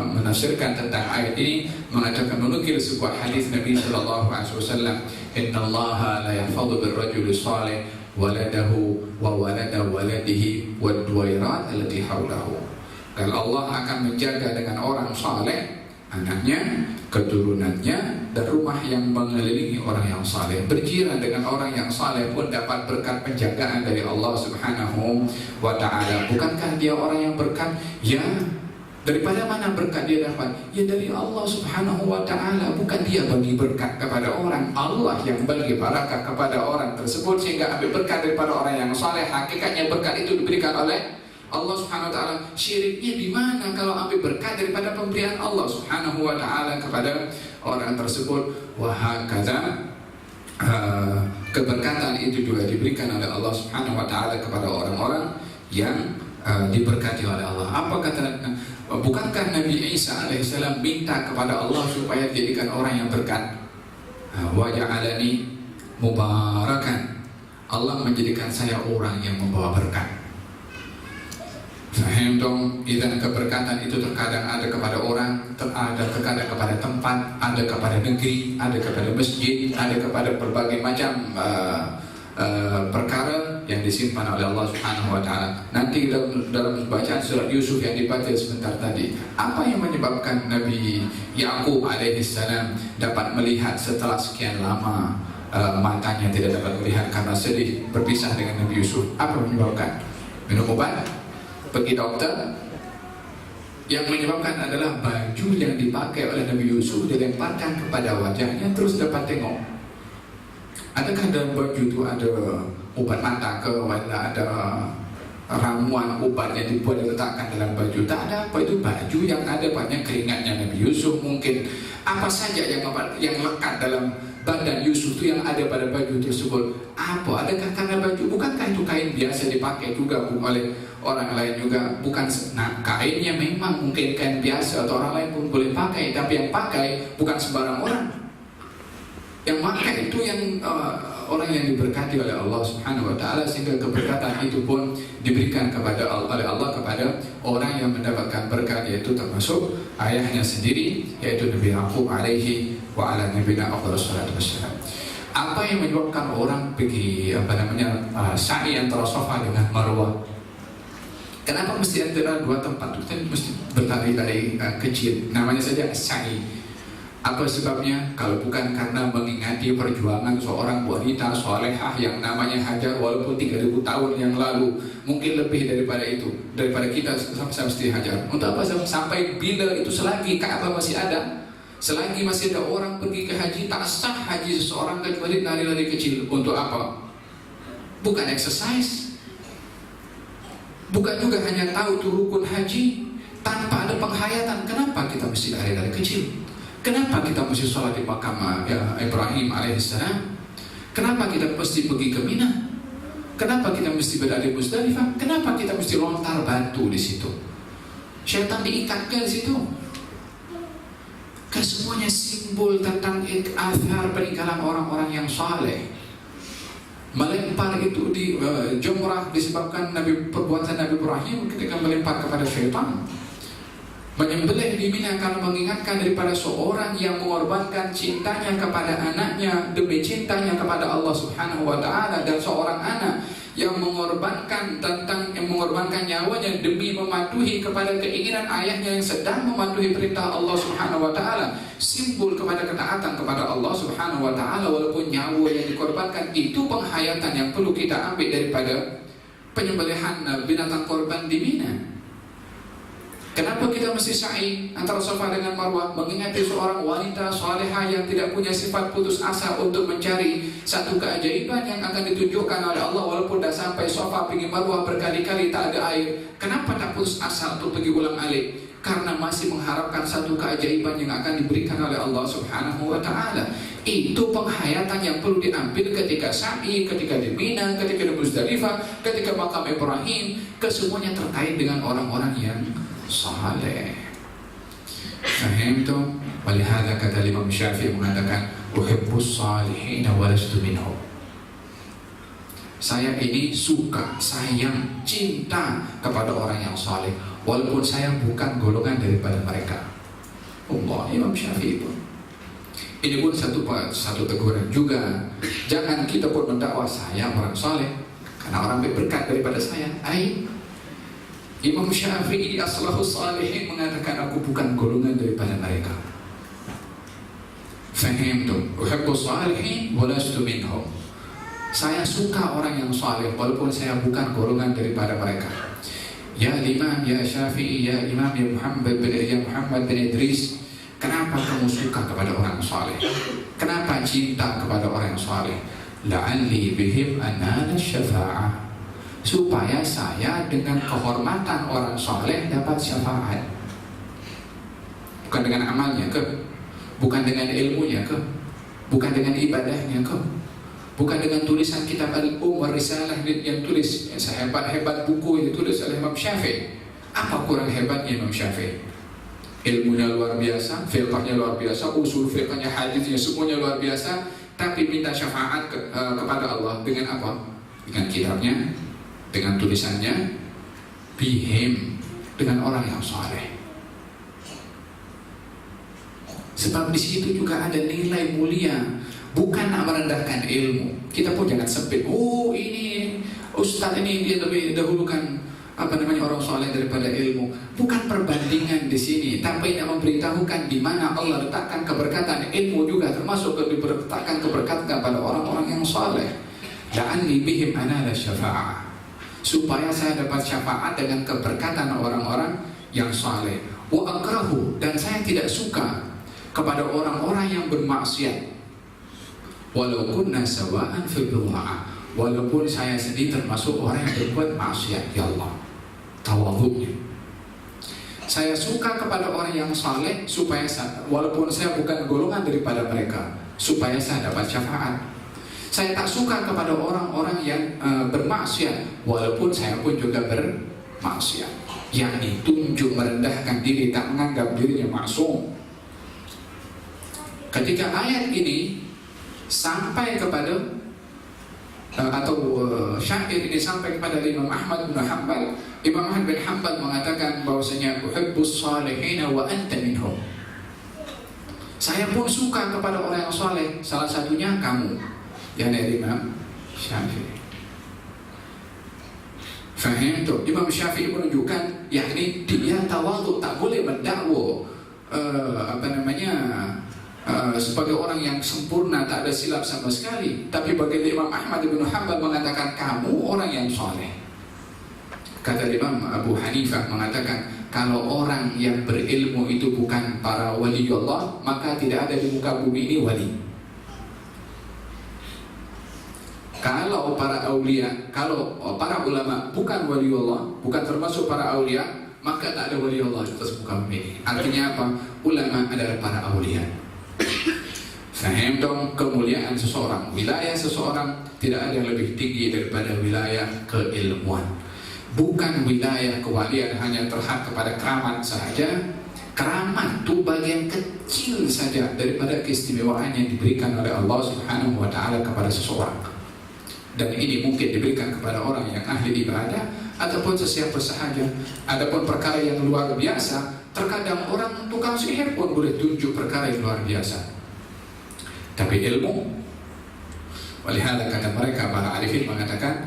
S2: menafsirkan tentang ayat ini, mengatakan menukil sebuah hadis Nabi sallallahu alaihi wasallam, innallaha la yahfadhu birrajuli salih waladahu wa walada waladihi wad duwairat allati haulahu. Dan Allah akan menjaga dengan orang saleh anaknya, keturunannya, dan rumah yang mengelilingi orang yang saleh. Berjiran dengan orang yang saleh pun dapat berkat penjagaan dari Allah Subhanahu wa ta'ala. Bukankah dia orang yang berkat? Ya, daripada mana berkat dia dapat? Ya dari Allah Subhanahu wa ta'ala. Bukan dia bagi berkat kepada orang, Allah yang bagi barakah kepada orang tersebut sehingga ambil berkat daripada orang yang saleh. Hakikatnya berkat itu diberikan oleh Allah Subhanahu wa ta'ala. Syiriknya di mana kalau ambil berkat daripada pemberian Allah Subhanahu wa ta'ala kepada orang tersebut? Wahakadha, keberkatan itu juga diberikan oleh Allah Subhanahu wa ta'ala kepada orang-orang yang diberkati oleh Allah. Apa kata, bukankah Nabi Isa alaihissalam minta kepada Allah supaya dijadikan orang yang berkat? Wa ja'alani mubarakan, Allah menjadikan saya orang yang membawa berkat. Faham dong, dan keberkatan itu terkadang ada kepada orang, ada terkadang kepada tempat, ada kepada negeri, ada kepada masjid, ada kepada berbagai macam perkara yang disimpan oleh Allah Subhanahu wa ta'ala. Nanti dalam bacaan surat Yusuf yang dibaca sebentar tadi, apa yang menyebabkan Nabi Ya'qub alaihissalam dapat melihat setelah sekian lama matanya tidak dapat melihat karena sedih berpisah dengan Nabi Yusuf? Apa yang menyebabkan? Minum obat? Pergi dokter? Yang menyebabkan adalah baju yang dipakai oleh Nabi Yusuf dilemparkan kepada wajahnya terus dapat tengok. Adakah dalam baju itu ada obat mata ke, ada ramuan obat yang dibuat diletakkan dalam baju? Tak ada apa, itu baju yang ada banyak keringatnya Nabi Yusuf. Mungkin apa saja yang lekat dalam badan Yusuf itu yang ada pada baju tersebut. Apa? Adakah karena baju? Bukankah itu kain biasa dipakai juga oleh orang lain juga? Bukan. Nah, kainnya memang mungkin kain biasa atau orang lain pun boleh pakai, tapi yang pakai bukan sembarang orang. Yang pakai itu yang orang yang diberkati oleh Allah Subhanahu wa ta'ala, sehingga keberkatan itu pun diberikan oleh Allah kepada orang yang mendapatkan berkat, yaitu termasuk ayahnya sendiri, yaitu Nabi Ya'qub alaihi wa ala nabiyina afdhalus salatu wassalam. Apa yang menyebabkan orang pergi sa'i antara Safa dengan Marwah? Kenapa mesti antara dua tempat? Kita mesti berlari-lari kecil, namanya saja sa'i. Apa sebabnya? Kalau bukan karena mengingati perjuangan seorang wanita salehah yang namanya Hajar, walaupun 3000 tahun yang lalu, mungkin lebih daripada itu, daripada kita mesti Hajar. Untuk apa? Sampai bila itu, selagi Ka'bah masih ada, selagi masih ada orang pergi ke haji, tak sah haji seseorang kecuali lari-lari kecil. Untuk apa? Bukan exercise, bukan juga hanya tahu itu rukun haji tanpa ada penghayatan. Kenapa kita mesti lari-lari kecil? Kenapa kita mesti sholat di makam Ibrahim alaihissalam? Kenapa kita mesti pergi ke Mina? Kenapa kita mesti berada di Musdalifah? Kenapa kita mesti lontar batu di situ? Syaitan diikatkan di situ. Kesemuanya simbol tentang athar peninggalan orang-orang yang saleh. Melempar itu di jumrah disebabkan perbuatan Nabi Ibrahim ketika melempar kepada syaitan. Menyembelih di Mina akan mengingatkan daripada seorang yang mengorbankan cintanya kepada anaknya demi cintanya kepada Allah Subhanahu wa taala, dan seorang anak yang mengorbankan nyawanya demi mematuhi kepada keinginan ayahnya yang sedang mematuhi perintah Allah Subhanahu wa taala. Simbol kepada ketaatan kepada Allah Subhanahu wa taala walaupun nyawa yang dikorbankan. Itu penghayatan yang perlu kita ambil daripada penyembelihan binatang korban di Mina. Kenapa kita mesti sa'i antara Safa dengan Marwah? Mengingati seorang wanita salihah yang tidak punya sifat putus asa untuk mencari satu keajaiban yang akan ditunjukkan oleh Allah. Walaupun dah sampai Safa pergi Marwah berkali-kali tak ada air, kenapa tak putus asa untuk pergi ulang alik? Karena masih mengharapkan satu keajaiban yang akan diberikan oleh Allah Subhanahu wa ta'ala. Itu penghayatan yang perlu diambil ketika sa'i, ketika di Mina, ketika di Musdalifah, ketika makam Ibrahim. Kesemuanya terkait dengan orang-orang yang saleh. Fahimtum? Walihada kata Imam Syafi'i mengatakan, uhibbus salihin wa lastu minhum. Saya ini suka, sayang, cinta kepada orang yang saleh, walaupun saya bukan golongan daripada mereka. Allah, Imam Syafi'i pun. Ini pun satu teguran juga. Jangan kita pun mendakwa saya orang saleh karena orang berkat daripada saya. Imam Syafi'i aslahus salihin mengatakan, aku bukan golongan daripada mereka. Fahimtum? Uhibbus salihin wa lastu minhum. Saya suka orang yang saleh walaupun saya bukan golongan daripada mereka. Ya Imam, ya Syafi'i, ya Imam, ya Muhammad bin Idris, kenapa kamu suka kepada orang saleh? Kenapa cinta kepada orang yang saleh? La'alli bihim anala syafa'ah, supaya saya dengan kehormatan orang saleh dapat syafaat. Bukan dengan amalnya ke? Bukan dengan ilmunya ke? Bukan dengan ibadahnya ke? Bukan dengan tulisan kitab Risalah yang tulis sehebat-hebat buku yang ditulis oleh Imam Syafi'i. Apa kurang hebatnya Imam Syafi'i? Ilmunya luar biasa, fiqhnya luar biasa, usul fiqhnya, hadisnya semuanya luar biasa, tapi minta syafaat kepada Allah dengan apa? Dengan kitabnya, dengan tulisannya, bihim, dengan orang yang saleh. Sebab di situ juga ada nilai mulia. Bukan nak merendahkan ilmu. Kita pun jangan sempit. Oh ini ustaz ini dia lebih dahulukan orang saleh daripada ilmu. Bukan perbandingan di sini, tapi nak memberitahukan di mana Allah letakkan keberkatan. Ilmu juga termasuk diletakkan keberkatan kepada orang-orang yang saleh. La'anni bihim anala syafa'ah, supaya saya dapat syafaat dengan keberkatan orang-orang yang saleh. Wa akrahu, dan saya tidak suka kepada orang-orang yang bermaksiat. Walau kunna sawa'an fil du'a, walaupun saya sendiri termasuk orang yang berbuat maksiat. Ya Allah, tawadhu'nya. Saya suka kepada orang yang saleh supaya walaupun saya bukan golongan daripada mereka, supaya saya dapat syafaat. Saya tak suka kepada orang-orang yang bermaksiat, walaupun saya pun juga bermaksiat. Yakni tunjuk merendahkan diri, tak menganggap dirinya maksum. Ketika ayat ini sampai kepada syair ini sampai kepada Imam Ahmad bin Hanbal, Imam Ahmad bin Hanbal mengatakan bahwasanya uhibbus salihin wa anta minhum. Saya pun suka kepada orang yang saleh, salah satunya kamu, yakni Imam Syafi'i. Fahim tu? Imam Syafi'i menunjukkan yakni dia tawadhu, tak boleh mendakwa sebagai orang yang sempurna, tak ada silap sama sekali. Tapi bagi Imam Ahmad bin Hanbal mengatakan kamu orang yang saleh. Kata Imam Abu Hanifah mengatakan kalau orang yang berilmu itu bukan para wali Allah, maka tidak ada di muka bumi ini wali. Kalau para aulia, kalau para ulama bukan wali Allah, bukan termasuk para aulia, maka tak ada wali Allah di atas muka bumi ini. Artinya apa? Ulama adalah para aulia. Faham dong kemuliaan seseorang. Wilayah seseorang tidak ada yang lebih tinggi daripada wilayah keilmuan. Bukan wilayah kewalian hanya terhad kepada keramat saja. Keramat itu bagian kecil saja daripada keistimewaan yang diberikan oleh Allah Subhanahu wa Ta'ala kepada seseorang. Dan ini mungkin diberikan kepada orang yang ahli ibadah ataupun sesiapa sahaja. Adapun perkara yang luar biasa, terkadang orang tukang sihir pun boleh tunjuk perkara yang luar biasa. Tapi ilmu, walihada kata mereka para arifin mengatakan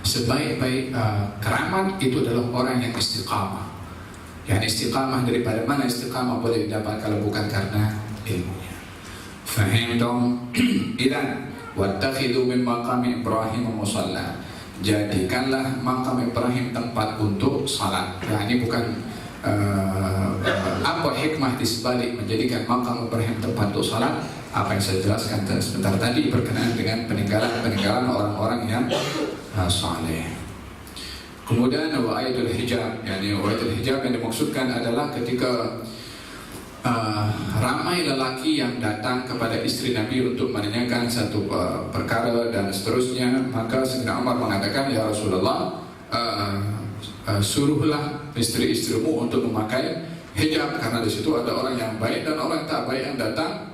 S2: sebaik-baik keramat itu adalah orang yang istiqamah. Yang istiqamah daripada mana istiqamah boleh didapat kalau bukan karena ilmunya. Fahim dong? Idan wattakhidhu min maqami Ibrahim musalla. Jadikanlah makam Ibrahim tempat untuk salat. Nah, ini bukan apa hikmah di sebalik menjadikan makam Ibrahim tempat untuk salat? Apa yang saya jelaskan sebentar tadi berkenaan dengan peninggalan orang-orang yang saleh. Kemudian wa'idul hijab, yakni wa'idul hijab yang dimaksudkan adalah ketika ramai lelaki yang datang kepada istri Nabi untuk menanyakan satu perkara dan seterusnya, maka Sayyidina Umar mengatakan, ya Rasulullah, suruhlah istri-istrimu untuk memakai hijab, karena di situ ada orang yang baik dan orang tak baik yang datang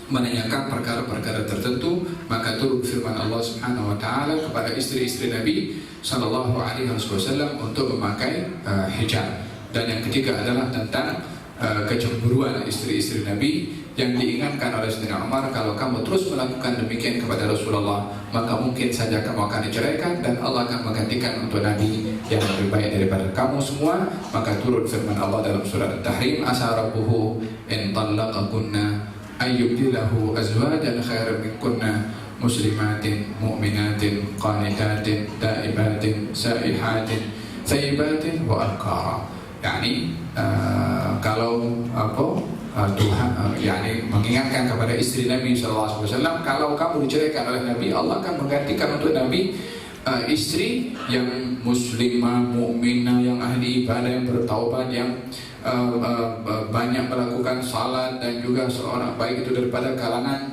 S2: menanyakan perkara-perkara tertentu. Maka turun firman Allah Subhanahu wa Ta'ala kepada istri-istri Nabi sallallahu alaihi wasallam untuk memakai hijab. Dan yang ketiga adalah tentang kecemburuan istri-istri Nabi yang diingatkan oleh Sayyidina Umar, kalau kamu terus melakukan demikian kepada Rasulullah, maka mungkin saja kamu akan diceraikan dan Allah akan menggantikan untuk Nabi yang lebih baik daripada kamu semua. Maka turun firman Allah dalam surat At-Tahrim, asa rabbuhu in talaqakunna ayyubdilahu azwajan khairan minkunna muslimatin mu'minatin qanitatin taibatin saihatin thayyibatin wa abkara. Yani kalau Tuhan yakni mengingatkan kepada istri Nabi sallallahu alaihi wasallam, kalau kamu diceraikan oleh Nabi, Allah akan menggantikan untuk Nabi istri yang muslimah, mukminah, yang ahli ibadah, yang bertaubat, yang banyak melakukan salat, dan juga seorang baik itu daripada kalangan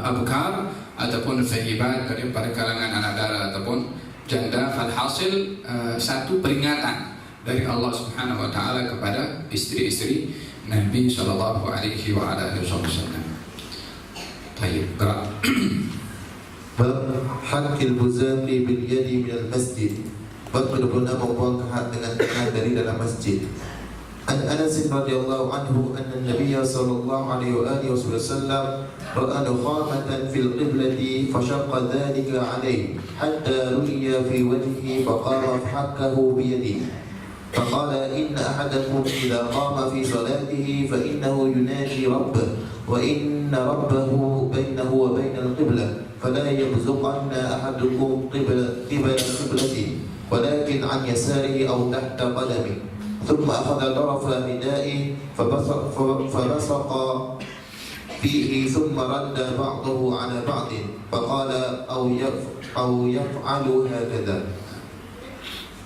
S2: abkar ataupun thayyibat, daripada kalangan anak darah ataupun janda. Alhasil satu peringatan dari Allah Subhanahu wa Ta'ala kepada istri-istri Nabi sallallahu alaihi wa ala alihi wasallam. Baik, gerak.
S3: Bab hakil buzaqi bil yadi min al masjid. Bab benar-benar membuang kehat dengan tangan dari dalam masjid. An Anas radhiyallahu anhu anna Nabiy sallallahu alaihi wa alihi wasallam ra'a nukhamatan fil qiblati fashaqqa dhalika alaihi hatta ru'iya fi wajhihi faqala fahakkahu bi yadihi. فقال إن أحدكم إذا قام في صلاته فإنه يناجي ربه وإن ربه بينه وبين القبلة فلا يبزقن أحدكم قبل قبلته ولكن عن يساره أو تحت قدمه. ثم أخذ طرف ردائه فبصق فيه ثم رد بعضه على بعض فقال أو يفعل هكذا.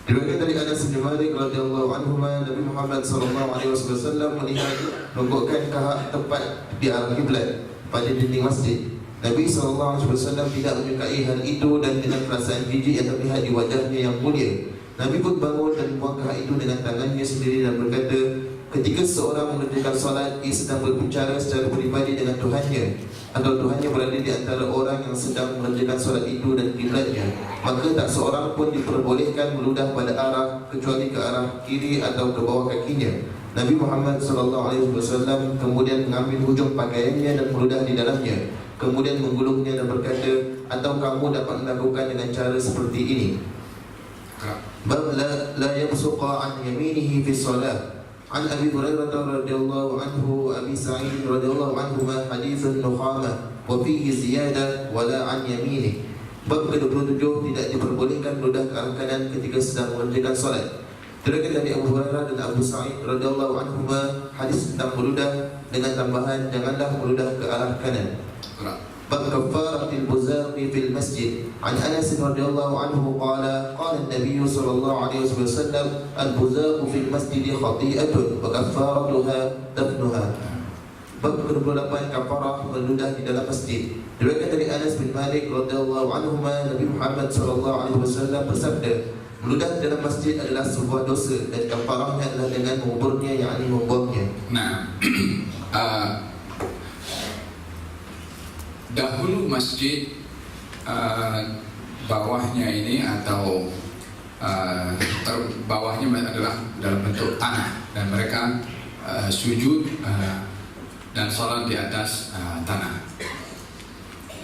S3: Diriwayatkan dari Anas bin Malik radhiyallahu anhu, Nabi Muhammad sallallahu alaihi wasallam melihat menggokkan kahak tepat di arah kiblat pada dinding masjid. Nabi sallallahu alaihi wasallam tidak menyukai hal itu dan dengan perasaan jijik yang terlihat di wajahnya yang mulia, Nabi pun bangun dan membuang kahak itu dengan tangannya sendiri dan berkata, ketika seorang mengerjakan salat, ia sedang berbicara secara pribadi dengan Tuhannya, atau Tuhannya berada di antara orang yang sedang mengerjakan salat itu dan kiblatnya, maka tak seorang pun diperbolehkan meludah pada arah kecuali ke arah kiri atau ke bawah kakinya. Nabi Muhammad SAW kemudian mengambil hujung pakaiannya dan meludah di dalamnya, kemudian menggulungnya dan berkata, atau kamu dapat melakukan dengan cara seperti ini. Bab la yabsuqa an yaminihi fi salat. An Abi Hurairah radhiyallahu anhu Abi Sa'id radhiyallahu anhu hadits an-nukhamah wa fihi ziyadah wala an yaminih. Bab ke-27, tidak diperbolehkan meludah ke arah kanan ketika sedang mengerjakan salat. Diriwayatkan dari Abu Hurairah dan Abu Sa'id radhiyallahu anhu hadis tentang meludah dengan tambahan janganlah meludah ke arah kanan. باب كفارة البزاق في المسجد. عن أنس رضي الله عنه قال قال النبي صلى الله عليه وسلم البزاق في المسجد خطيئة وكفارتها دفنها. Bab ke-28 kafarah meludah di dalam masjid. Diriwayatkan dari Anas bin Malik radhiyallahu anhu, Nabi Muhammad sallallahu alaihi wasallam bersabda, meludah di dalam masjid adalah sebuah dosa dan kafarahnya adalah dengan menguburnya, yakni membuangnya.
S2: Nah, dahulu masjid bawahnya ini atau bawahnya adalah dalam bentuk tanah dan mereka sujud dan sholat di atas tanah.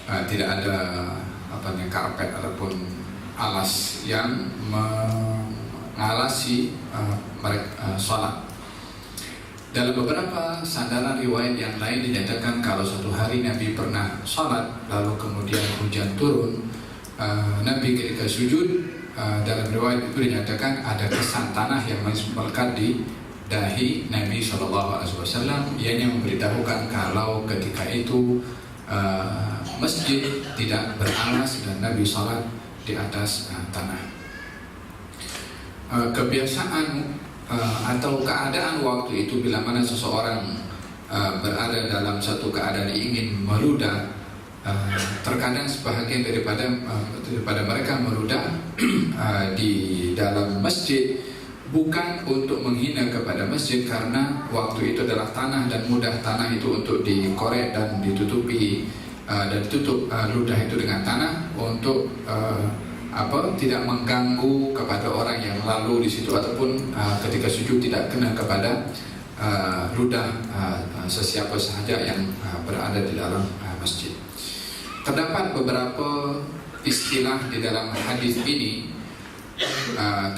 S2: Tidak ada karpet ataupun alas yang mengalasi mereka sholat. Dalam beberapa sandaran riwayat yang lain dinyatakan kalau suatu hari Nabi pernah sholat lalu kemudian hujan turun, Nabi ketika sujud, dalam riwayat itu dinyatakan ada kesan tanah yang masih melekat di dahi Nabi SAW. Ianya memberitahukan kalau ketika itu masjid tidak beralas dan Nabi sholat di atas tanah. Kebiasaan atau keadaan waktu itu bila mana seseorang berada dalam satu keadaan ingin meludah, terkadang sebahagian daripada mereka meludah di dalam masjid, bukan untuk menghina kepada masjid karena waktu itu adalah tanah dan mudah tanah itu untuk dikorek dan ditutupi dan tutup ludah itu dengan tanah untuk tidak mengganggu kepada orang yang lalu di situ ataupun ketika sujud tidak kena kepada ludah sesiapa sahaja yang berada di dalam masjid. Terdapat beberapa istilah di dalam hadis ini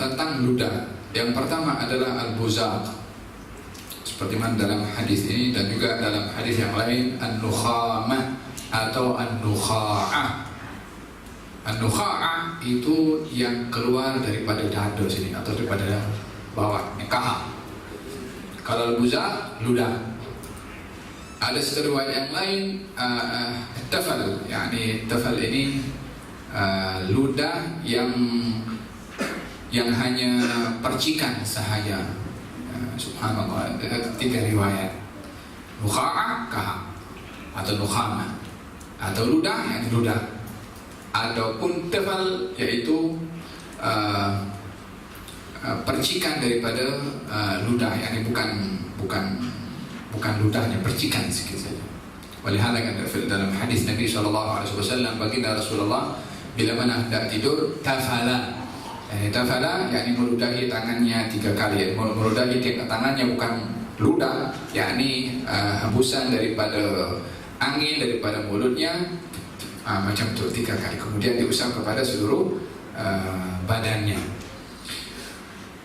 S2: tentang ludah. Yang pertama adalah al-buzaq, seperti mana dalam hadis ini dan juga dalam hadis yang lain an-nukhamah atau an-nukha'ah. An-nukha'ah itu yang keluar daripada dada sini atau daripada bawah, kahak. Kalau al-buzaq, ludah. Ada satu riwayat yang lain tafal, yakni tafal ini ludah yang hanya percikan sahaja. Subhanallah, ada 3 riwayat. Nukha'ah, kahak, atau nukhamah, atau ludah, yakni ludah, ataupun tafal, yaitu percikan daripada ludah, yakni bukan ludahnya, percikan sedikit saja. Walihada kan dalam hadis Nabi SAW, baginda Rasulullah bila mana hendak tidur tafala. Tafala yakni meludahi tangannya 3 kali. Meludahi tangannya bukan ludah, yakni hembusan daripada angin daripada mulutnya macam itu 3 kali. Kemudian diusap kepada seluruh badannya.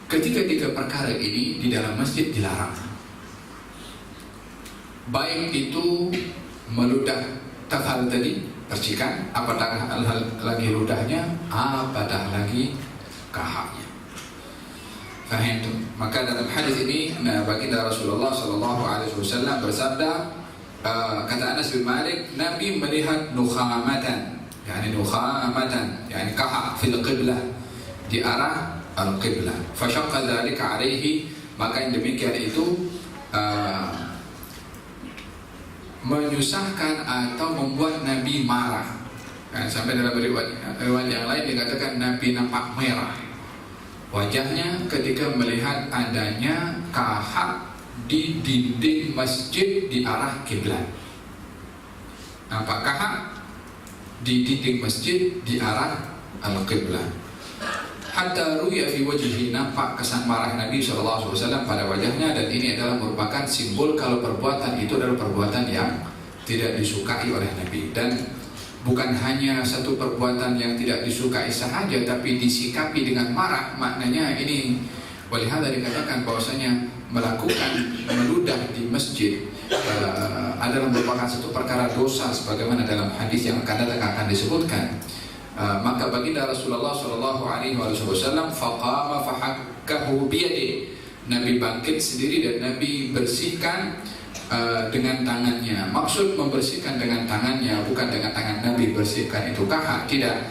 S2: Ketiga-tiga perkara ini di dalam masjid dilarang. Baik itu meludah tafal tadi, percikan, apatah lagi ludahnya, apatah lagi kahaknya. Faham tu? Maka dalam hadis ini baginda Rasulullah SAW bersabda, kata Anas bin Malik, Nabi melihat nukhamatan, yakni kahak fil qiblah, di arah al-qiblah. Fashaqqa dzalika alaihi, maka yang demikian itu menyusahkan atau membuat Nabi marah. Sampai dalam riwayat yang lain dikatakan Nabi nampak merah wajahnya ketika melihat adanya kahak di dinding masjid di arah kiblat. Nampak kahak di dinding masjid di arah al-qiblah. Hatta ruya fi wajhihi, nampak kesan marah Nabi SAW pada wajahnya, dan ini adalah merupakan simbol kalau perbuatan itu adalah perbuatan yang tidak disukai oleh Nabi. Dan bukan hanya satu perbuatan yang tidak disukai sahaja, tapi disikapi dengan marah. Maknanya ini, walihada dikatakan bahwasanya melakukan meludah di masjid adalah merupakan satu perkara dosa, sebagaimana dalam hadis yang akan disebutkan. Maka baginda Rasulullah SAW faqama fahakkahu biyadi, Nabi bangkit sendiri dan Nabi bersihkan dengan tangannya. Maksud membersihkan dengan tangannya bukan dengan tangan Nabi bersihkan itu kahak, tidak.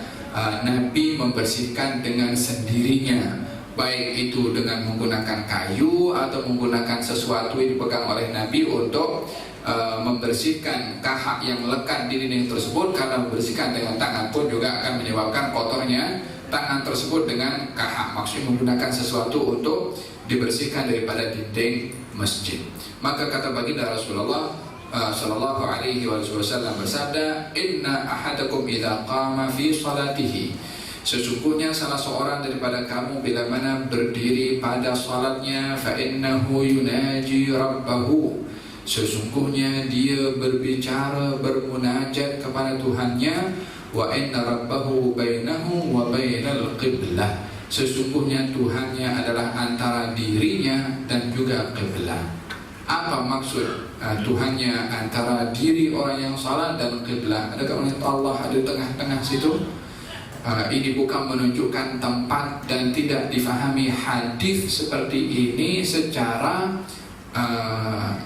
S2: Nabi membersihkan dengan sendirinya, baik itu dengan menggunakan kayu atau menggunakan sesuatu yang dipegang oleh Nabi untuk membersihkan kahak yang melekat di dinding tersebut. Karena membersihkan dengan tangan pun juga akan menyebabkan kotornya tangan tersebut dengan kahak. Maksudnya menggunakan sesuatu untuk dibersihkan daripada dinding masjid. Maka kata baginda Rasulullah sallallahu alaihi wasallam bersabda, "Inna ahadakum idza qama fi salatihi." Sesungguhnya salah seorang daripada kamu bila mana berdiri pada salatnya, fa innahu yunaji rabbahu. Sesungguhnya dia berbicara, bermunajat kepada Tuhannya. Wa inna rabbahu bainahu wa bainal qiblah. Sesungguhnya Tuhannya adalah antara dirinya dan juga qiblah. Apa maksud Tuhannya antara diri orang yang salat dan qiblah? Adakah Allah ada di tengah-tengah situ? Ini bukan menunjukkan tempat dan tidak difahami hadis seperti ini secara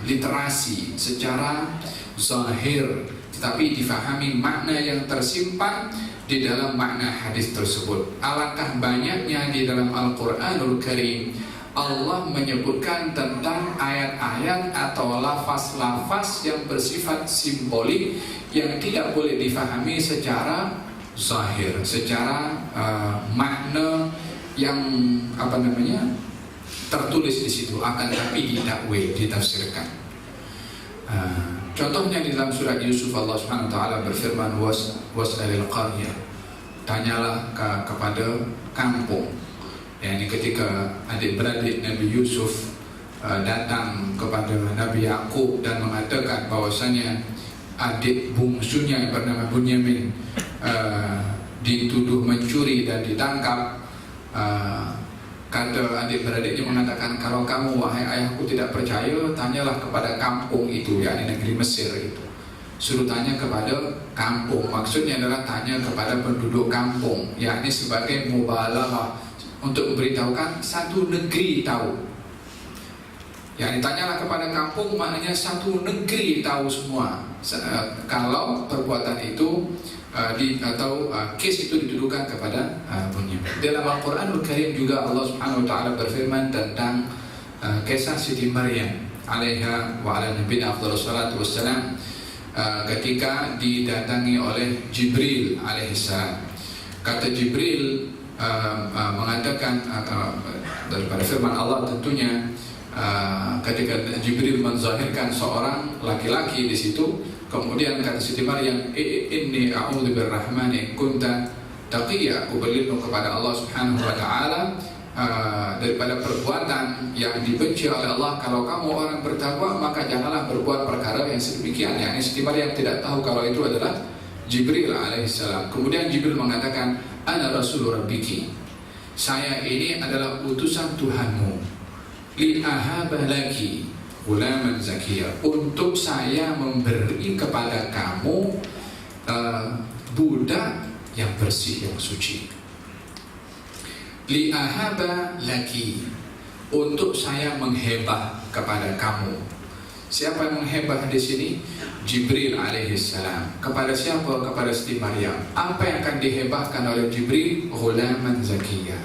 S2: literasi, secara zahir, tetapi difahami makna yang tersimpan di dalam makna hadis tersebut. Alangkah banyaknya di dalam Al-Quranul Karim Allah menyebutkan tentang ayat-ayat atau lafaz-lafaz yang bersifat simbolik yang tidak boleh difahami secara zahir, secara makna yang tertulis di situ, akan tapi ditakwil, ditafsirkan. Contohnya di dalam surat Yusuf, Allah Subhanahu wa taala berfirman, was'alil qaryah, tanyalah kepada kampung. Yani ketika adik-beradik Nabi Yusuf datang kepada Nabi Yakub dan mengatakan bahwasanya adik bungsunya yang bernama Bunyamin dituduh mencuri dan ditangkap, kata adik-beradiknya mengatakan, kalau kamu wahai ayahku tidak percaya, tanyalah kepada kampung itu, yakni negeri Mesir itu. Suruh tanya kepada kampung, maksudnya adalah tanya kepada penduduk kampung, yakni sebagai mubalaghah, untuk memberitahukan satu negeri tahu. Yang ditanyalah kepada kampung maknanya satu negeri tahu semua. Kalau perbuatan itu kes itu dituduhkan kepada Bunyamin. Dalam Al-Quranul Karim juga Allah Subhanahu wa taala berfirman tentang kisah Siti Maryam alaiha wa ala nabiyina afdhalus salatu wassalam, ketika didatangi oleh Jibril alaihissalam. Kata Jibril mengatakan daripada firman Allah tentunya, ketika Jibril menzahirkan seorang laki-laki di situ, kemudian kata Siti Maryam, inni a'udzu birrahmani kunta taqiyya, aku berlindung kepada Allah Subhanahu wa taala daripada perbuatan yang dibenci oleh Allah. Kalau kamu orang bertakwa, maka janganlah berbuat perkara yang sedemikian. Yang Siti Maryam tidak tahu kalau itu adalah Jibril alaihissalam. Kemudian Jibril mengatakan, ana rasul rabbiki, saya ini adalah utusan Tuhanmu, li ahaba laki ghulaman zakiyya, untuk saya memberi kepada kamu budak yang bersih, yang suci. Li ahaba laki, untuk saya menghebah kepada kamu. Siapa yang menghebah di sini? Jibril alaihissalam. Kepada siapa? Kepada Siti Maryam. Apa yang akan dihebahkan oleh Jibril? Ghulaman zakiyya.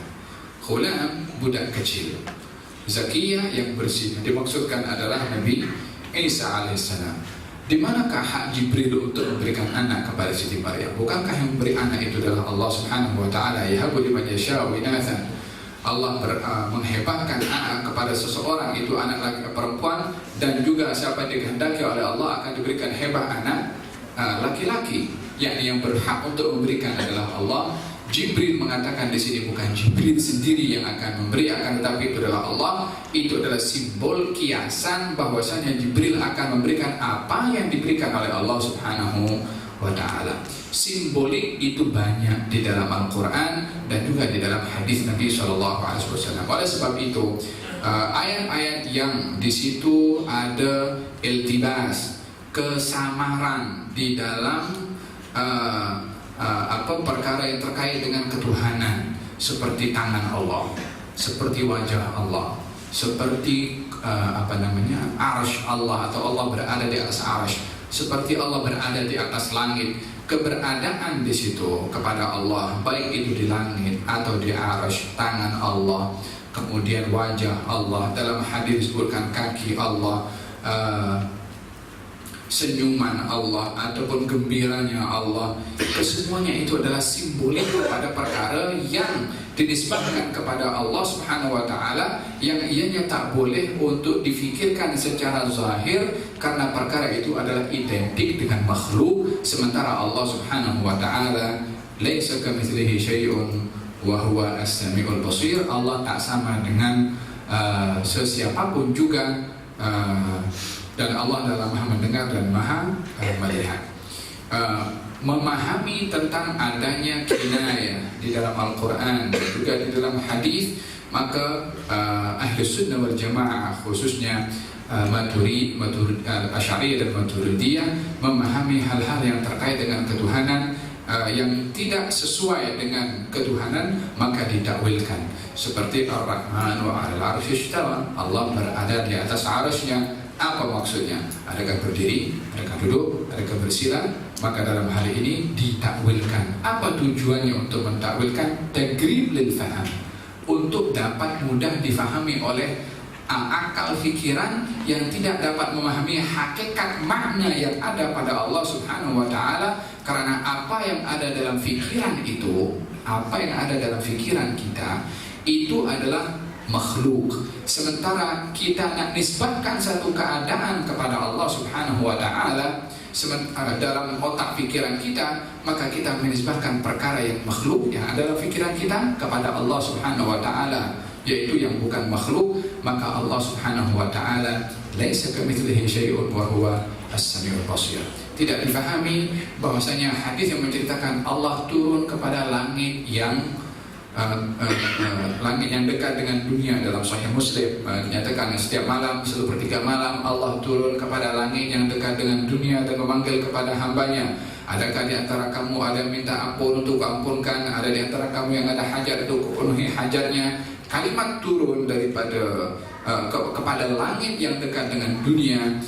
S2: Ghulam, budak kecil. Zakiyah, yang bersih. Dimaksudkan adalah Nabi Isa alaihissalam. Di manakah hak Jibril untuk memberikan anak kepada Siti Maryam? Bukankah yang memberi anak itu adalah Allah Subhanahu wa taala? Yahabu liman yasha'u inathan. Allah menghebahkan anak kepada seseorang, itu anak laki perempuan, dan juga siapa yang dikehendaki oleh Allah akan diberikan hebah anak laki-laki, yakni yang berhak untuk memberikan adalah Allah. Jibril mengatakan di sini bukan Jibril sendiri yang akan memberi, akan tetapi itu adalah Allah. Itu adalah simbol kiasan bahwasanya Jibril akan memberikan apa yang diberikan oleh Allah Subhanahu wa ta'ala. Simbolik itu banyak di dalam Al-Quran dan juga di dalam hadis Nabi SAW. Oleh sebab itu ayat-ayat yang di situ ada iltibas, kesamaran di dalam perkara yang terkait dengan ketuhanan, seperti tangan Allah, seperti wajah Allah, seperti arsy Allah, atau Allah berada di atas arsy, seperti Allah berada di atas langit. Keberadaan di situ kepada Allah, baik itu di langit atau di arsy, tangan Allah, kemudian wajah Allah, dalam hadis disebutkan kaki Allah, senyuman Allah ataupun gembiranya Allah, kesemuanya itu adalah simbolik kepada perkara yang dinisbahkan kepada Allah Subhanahu wa taala, yang ianya tak boleh untuk difikirkan secara zahir karena perkara itu adalah identik dengan makhluk, sementara Allah Subhanahu wa taala laisa kamitslihi syai'un wa huwa as-sami'ul basir. Allah tak sama dengan sesiapapun juga, dan Allah adalah Maha mendengar dan Maha melihat. Memahami tentang adanya kinayah di dalam Al-Quran dan juga di dalam hadis, maka ahli sunnah wal jamaah, khususnya Asy'ariyah dan Maturidiyah, memahami hal-hal yang terkait dengan ketuhanan yang tidak sesuai dengan ketuhanan maka ditakwilkan, seperti Ar-Rahman wa 'alal 'arsy istawa, Allah berada di atas arsy-Nya. Apa maksudnya? Adakah berdiri, adakah duduk, adakah bersila? Maka dalam hal ini ditakwilkan. Apa tujuannya untuk mentakwilkan? Tagrib lil faham, untuk dapat mudah difahami oleh akal fikiran yang tidak dapat memahami hakikat makna yang ada pada Allah Subhanahu wa taala. Karena apa yang ada dalam fikiran itu, apa yang ada dalam fikiran kita itu adalah makhluk. Sementara kita nak nisbatkan satu keadaan kepada Allah Subhanahu wa taala dalam otak fikiran kita, maka kita menisbatkan perkara yang makhluk yang ada dalam fikiran kita kepada Allah Subhanahu wa taala, yaitu yang bukan makhluk. Maka Allah Subhanahu wa taala laisa kamitslihi syai'un wa huwa as-sami'ul basir. Tidak difahami bahwasanya hadis yang menceritakan Allah turun kepada langit yang dekat dengan dunia, dalam Sahih Muslim dinyatakan setiap malam 1/3 malam Allah turun kepada langit yang dekat dengan dunia dan memanggil kepada hambanya, adakah di antara kamu ada yang minta ampun untuk ampunkan, ada di antara kamu yang ada hajat untuk penuhi hajatnya. Kalimat turun daripada kepada langit yang dekat dengan dunia,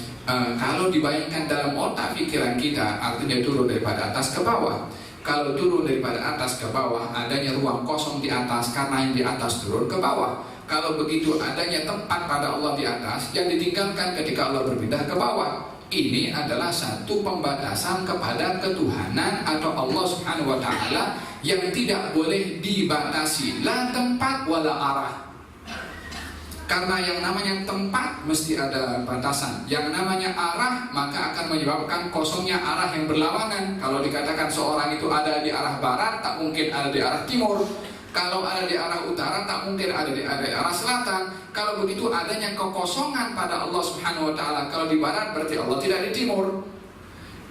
S2: kalau dibayangkan dalam otak pikiran kita, artinya turun daripada atas ke bawah. Kalau turun daripada atas ke bawah, adanya ruang kosong di atas karena yang di atas turun ke bawah. Kalau begitu, adanya tempat pada Allah di atas yang ditinggalkan ketika Allah berpindah ke bawah. Ini adalah satu pembatasan kepada ketuhanan atau Allah Subhanahu wa taala yang tidak boleh dibatasi, la tempat wala arah. Karena yang namanya tempat mesti ada batasan, yang namanya arah maka akan menyebabkan kosongnya arah yang berlawanan. Kalau dikatakan seorang itu ada di arah barat, tak mungkin ada di arah timur. Kalau ada di arah utara, tak mungkin ada di arah selatan. Kalau begitu adanya kekosongan pada Allah Subhanahu wa taala. Kalau di barat berarti Allah tidak di timur.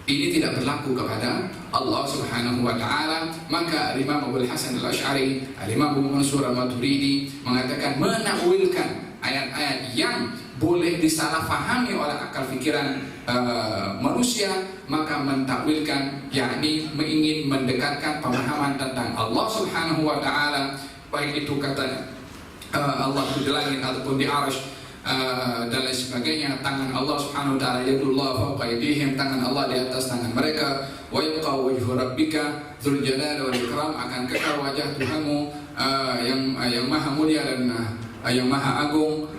S2: Ini tidak berlaku kepada Allah Subhanahu wa taala. Maka Imam Abu Hasan Al-Asy'ari, Imam Abu Mansur Al-Maturidi mengatakan menakwilkan ayat-ayat yang boleh disalahfahami oleh akal fikiran manusia, maka mentakwilkan, yakni ingin mendekatkan pemahaman tentang Allah Subhanahu wa taala, baik itu kata Allah di langit ataupun di arsy dan lain sebagainya. Tangan Allah Subhanahu wa taala, yadullah fawqa aydihim, tangan Allah di atas tangan mereka. Wa yabqa wajhu rabbika dzul jalali wal ikram, akan kekal wajah Tuhanmu yang maha mulia dan yang maha agung.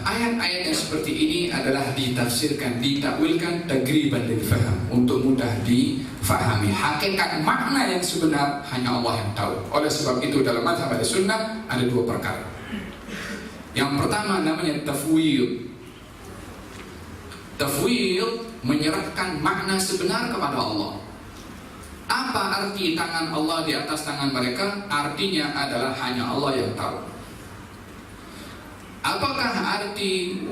S2: Ayat-ayat yang seperti ini adalah ditafsirkan, ditakwilkan tagriban lil faham, untuk mudah difahami. Hakikat makna yang sebenar hanya Allah yang tahu. Oleh sebab itu dalam mazhab Ahlussunnah ada dua perkara. Yang pertama namanya tafwid. Tafwid menyerahkan makna sebenar kepada Allah. Apa arti tangan Allah di atas tangan mereka? Artinya adalah hanya Allah yang tahu. Apakah arti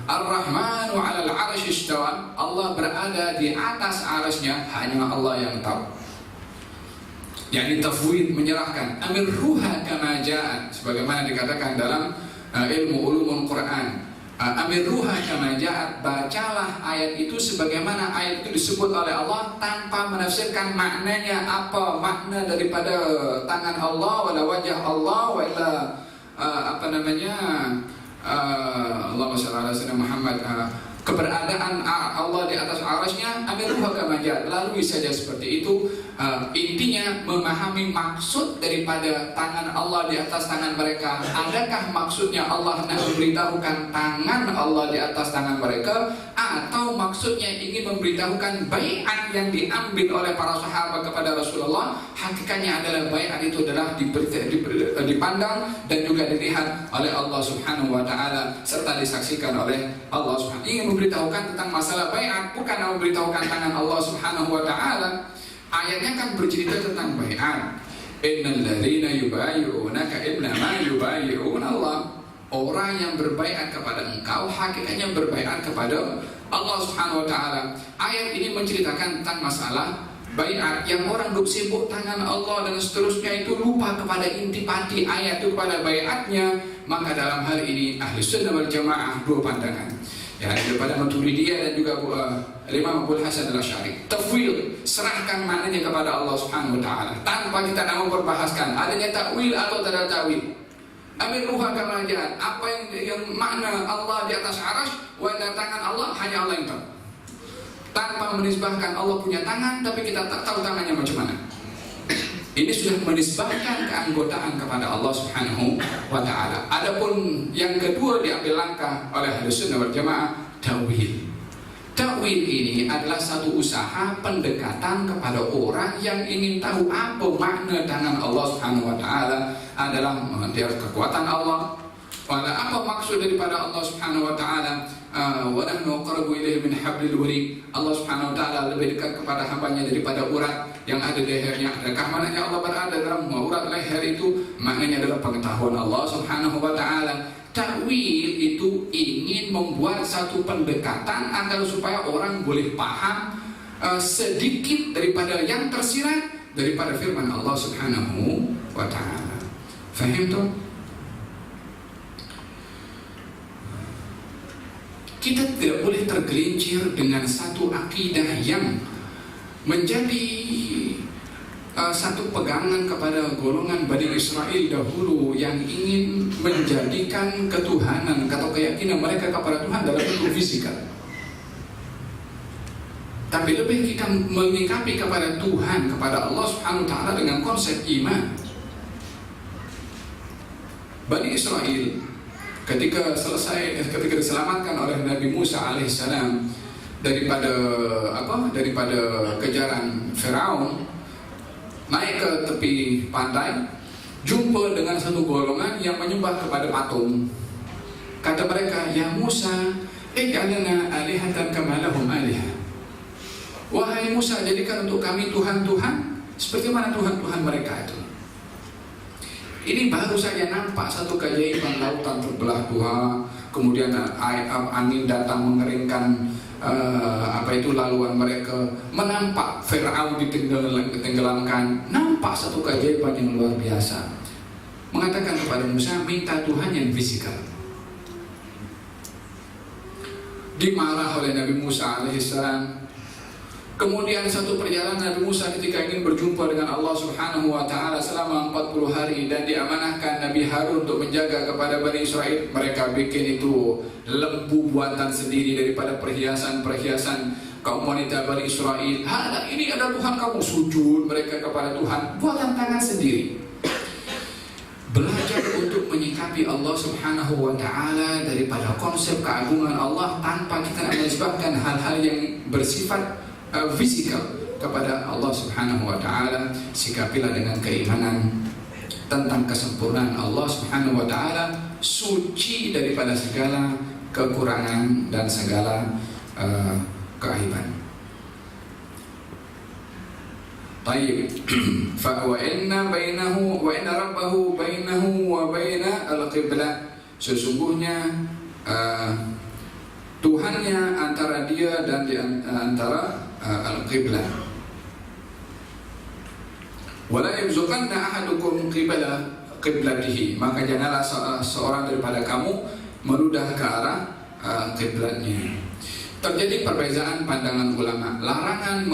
S2: Ar-Rahman wa 'alal 'arsy istawa? Allah berada di atas arsy-Nya, hanya Allah yang tahu. Yani tafwid, menyerahkan. Amir ruha kama ja'at, sebagaimana dikatakan dalam ilmu ulumul Quran. Amir ruha kama ja'at, bacalah ayat itu sebagaimana ayat itu disebut oleh Allah, tanpa menafsirkan maknanya apa makna daripada tangan Allah, wala wajah Allah, wala Allahumma shalli ala sayyidina Muhammad, keberadaan Allah di atas arasy-Nya, amiruha kama jaa, lalui saja seperti itu. Intinya memahami maksud daripada tangan Allah di atas tangan mereka. Adakah maksudnya Allah nak memberitahukan tangan Allah di atas tangan mereka, atau maksudnya ingin memberitahukan baiat yang diambil oleh para sahabat kepada Rasulullah? Hakikatnya adalah baiat itu adalah dipandang dan juga dilihat oleh Allah Subhanahu wa taala serta disaksikan oleh Allah Subhanahu. Ingin memberitahukan tentang masalah baiat, bukan memberitahukan tangan Allah Subhanahu wa taala. Ayatnya kan bercerita tentang baiat. Innal ladzina yubayyi'unaka innama yubayyi'una Allah. Orang yang berbaiat kepada engkau hakikatnya berbaiat kepada Allah Subhanahu wa taala. Ayat ini menceritakan tentang masalah baiat yang orang duk sibuk tangan Allah dan seterusnya itu lupa kepada intipati ayat itu kepada baiatnya. Maka dalam hal ini ahli sunnah wal jamaah dua pandangan, ya, daripada Maturidiyah dan juga Imam Abul Hasan al-Asy'ari. Tafwid, serahkan maknanya kepada Allah Subhanahu wa taala tanpa kita nak memperbahaskan adanya takwil atau tidak takwil. Amiruha kama jaa, apa yang makna Allah di atas arasy, wa tangan Allah hanya Allah yang tahu. Tanpa menisbahkan Allah punya tangan, tapi kita tak tahu tangannya macam mana. Ini sudah menisbahkan keanggotaan kepada Allah Subhanahu wa taala. Adapun yang kedua diambil langkah oleh Ahlus Sunnah wal Jamaah, takwil. Takwil ini adalah satu usaha pendekatan kepada orang yang ingin tahu apa makna tangan Allah Subhanahu wa taala adalah dia kekuatan Allah. Wala apa maksud daripada Allah Subhanahu wa taala? Wa nahnu aqrabu ilaihi min hablil warid. Allah Subhanahu wa taala lebih dekat kepada hambanya daripada urat yang ada di lehernya. Adakah maknanya Allah berada dalam urat leher itu? Maknanya adalah pengetahuan Allah Subhanahu wa taala. Takwil itu ingin membuat satu pendekatan agar supaya orang boleh paham sedikit daripada yang tersirat daripada firman Allah Subhanahu wa taala. Faham tu? Kita tidak boleh tergelincir dengan satu akidah yang menjadi satu pegangan kepada golongan Bani Israel dahulu yang ingin menjadikan ketuhanan atau keyakinan mereka kepada Tuhan dalam bentuk fisikal. Tapi lebih kita menyikapi kepada Tuhan, kepada Allah Subhanahu wa taala dengan konsep iman. Bani Israel ketika diselamatkan oleh Nabi Musa alaihissalam daripada kejaran Firaun, naik ke tepi pantai, jumpa dengan satu golongan yang menyembah kepada patung. Kata mereka, "Ya Musa, ij'alna alihatan kama lahum alihah." Wahai Musa, jadikan untuk kami Tuhan-Tuhan seperti mana Tuhan-Tuhan mereka itu. Ini baru saja nampak satu keajaiban, lautan terbelah dua, kemudian angin datang mengeringkan laluan mereka, menampak Fir'aun ditenggelamkan, nampak satu keajaiban yang luar biasa. Mengatakan kepada Musa, minta Tuhan yang fisikal. Dimarah oleh Nabi Musa alaihissalam. Kemudian satu perjalanan Nabi Musa ketika ingin berjumpa dengan Allah Subhanahu wa taala selama 40 hari dan diamanahkan Nabi Harun untuk menjaga kepada Bani Israel. Mereka bikin itu lembu buatan sendiri daripada perhiasan-perhiasan kaum wanita Bani Israel. Ini ada Tuhan kamu, sujud mereka kepada Tuhan, buatan tangan sendiri. Belajar untuk menyikapi Allah Subhanahu wa taala daripada konsep keagungan Allah tanpa kita menisbahkan hal-hal yang bersifat fisikal kepada Allah Subhanahu wa taala. Sikapilah dengan keimanan tentang kesempurnaan Allah Subhanahu wa taala, suci daripada segala kekurangan dan segala keaiban. Baik. Fa wa inna rabbahu bainahu wa baina al-qiblah. Sesungguhnya Tuhannya antara dia dan di antara al-qiblah. Wala yabzuqanna ahadukum qiblatihi, maka janganlah seorang daripada kamu meludah ke arah qiblatnya. Terjadi perbezaan pandangan ulama. Larangan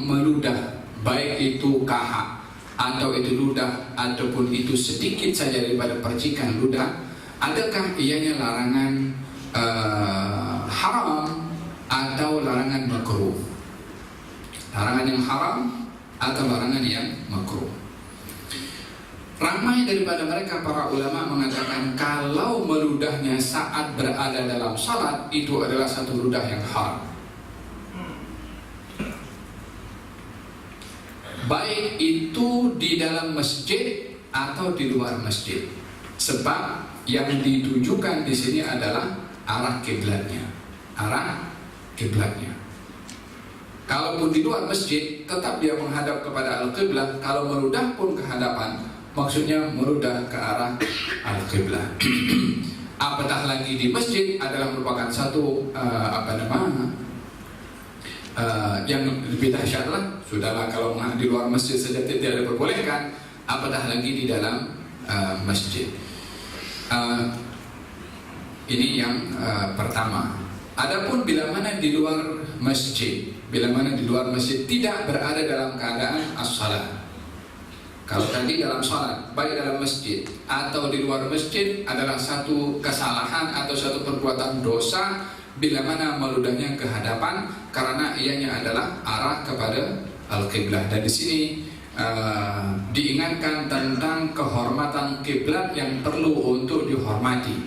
S2: meludah, baik itu kahak atau itu ludah, ataupun itu sedikit saja daripada percikan ludah, adakah ianya larangan haram atau larangan makruh? Larangan yang haram atau larangan yang makruh? Ramai daripada mereka para ulama mengatakan kalau meludahnya saat berada dalam salat itu adalah satu ludah yang haram. Baik itu di dalam masjid atau di luar masjid. Sebab yang ditujukan di sini adalah arah kiblatnya. Arah kiblatnya. Kalaupun di luar masjid tetap dia menghadap kepada al-qiblah. Kalau meludah pun ke hadapan, maksudnya meludah ke arah al-qiblah. Apatah lagi di masjid adalah merupakan satu yang lebih dahsyat lah. Sudahlah kalau di luar masjid saja tidak diperbolehkan, apatah lagi di dalam masjid. Ini yang pertama. Adapun bila mana di luar masjid, tidak berada dalam keadaan as-salat. Kalau tadi dalam salat, baik dalam masjid atau di luar masjid adalah satu kesalahan atau satu perbuatan dosa bila mana meludahnya ke hadapan karena ianya adalah arah kepada al-qiblah. Dan di sini diingatkan tentang kehormatan kiblat yang perlu untuk dihormati,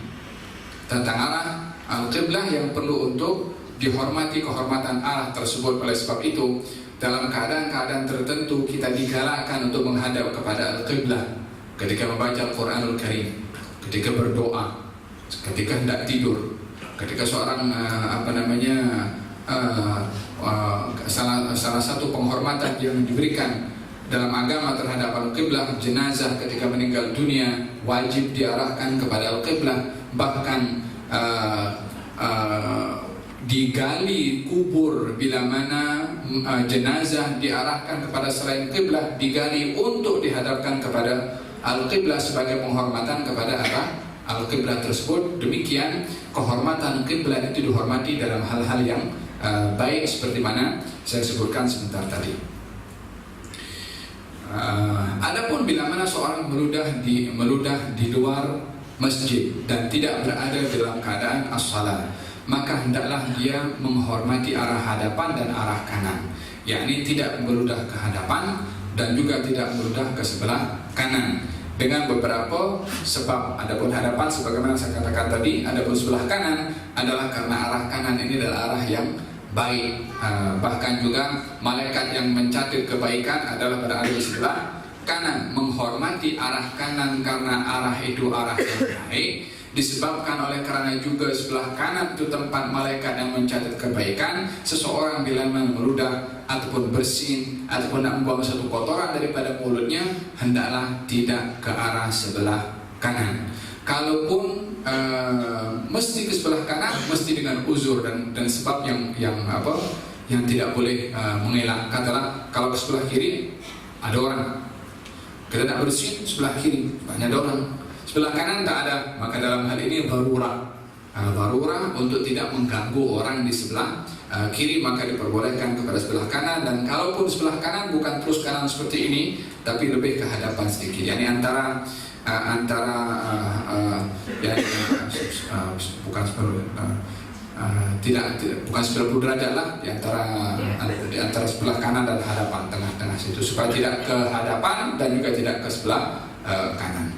S2: tentang arah al-qiblah yang perlu untuk dihormati, kehormatan arah tersebut. Oleh sebab itu dalam keadaan-keadaan tertentu kita digalakkan untuk menghadap kepada al-qiblah ketika membaca Al-Quranul Karim, ketika berdoa, ketika hendak tidur, ketika seorang salah satu penghormatan yang diberikan dalam agama terhadap al-qiblah, jenazah ketika meninggal dunia wajib diarahkan kepada al-qiblah. Bahkan digali kubur bila mana jenazah diarahkan kepada selain qiblah, digali untuk dihadapkan kepada al-qiblah sebagai penghormatan kepada arah al-qiblah tersebut. Demikian kehormatan qiblah itu dihormati dalam hal-hal yang baik seperti mana saya sebutkan sebentar tadi. Adapun bila mana seorang meludah di luar masjid dan tidak berada dalam keadaan as-salat, maka hendaklah dia menghormati arah hadapan dan arah kanan, yakni tidak meludah ke hadapan dan juga tidak meludah ke sebelah kanan, dengan beberapa sebab. Adapun hadapan sebagaimana saya katakan tadi, adapun sebelah kanan adalah karena arah kanan ini adalah arah yang baik. Bahkan juga malaikat yang mencatat kebaikan adalah berada di sebelah kanan. Menghormati arah kanan karena arah itu arah yang baik disebabkan oleh karena juga sebelah kanan itu tempat malaikat yang mencatat kebaikan. Seseorang bila meludah ataupun bersin ataupun nak membuang satu kotoran daripada mulutnya, hendaklah tidak ke arah sebelah kanan. Kalaupun mesti ke sebelah kanan, mesti dengan uzur dan sebab yang tidak boleh mengelak. Katakanlah kalau ke sebelah kiri ada orang, kita nak bersin sebelah kiri banyak ada orang, sebelah kanan tak ada, maka dalam hal ini darurah untuk tidak mengganggu orang di sebelah kiri, maka diperbolehkan kepada sebelah kanan. Dan kalaupun sebelah kanan bukan terus kanan seperti ini, tapi lebih ke hadapan sedikit, yakni antara bukan 90 derajat lah di antara sebelah kanan dan hadapan, tengah-tengah situ, supaya tidak ke hadapan dan juga tidak ke sebelah kanan.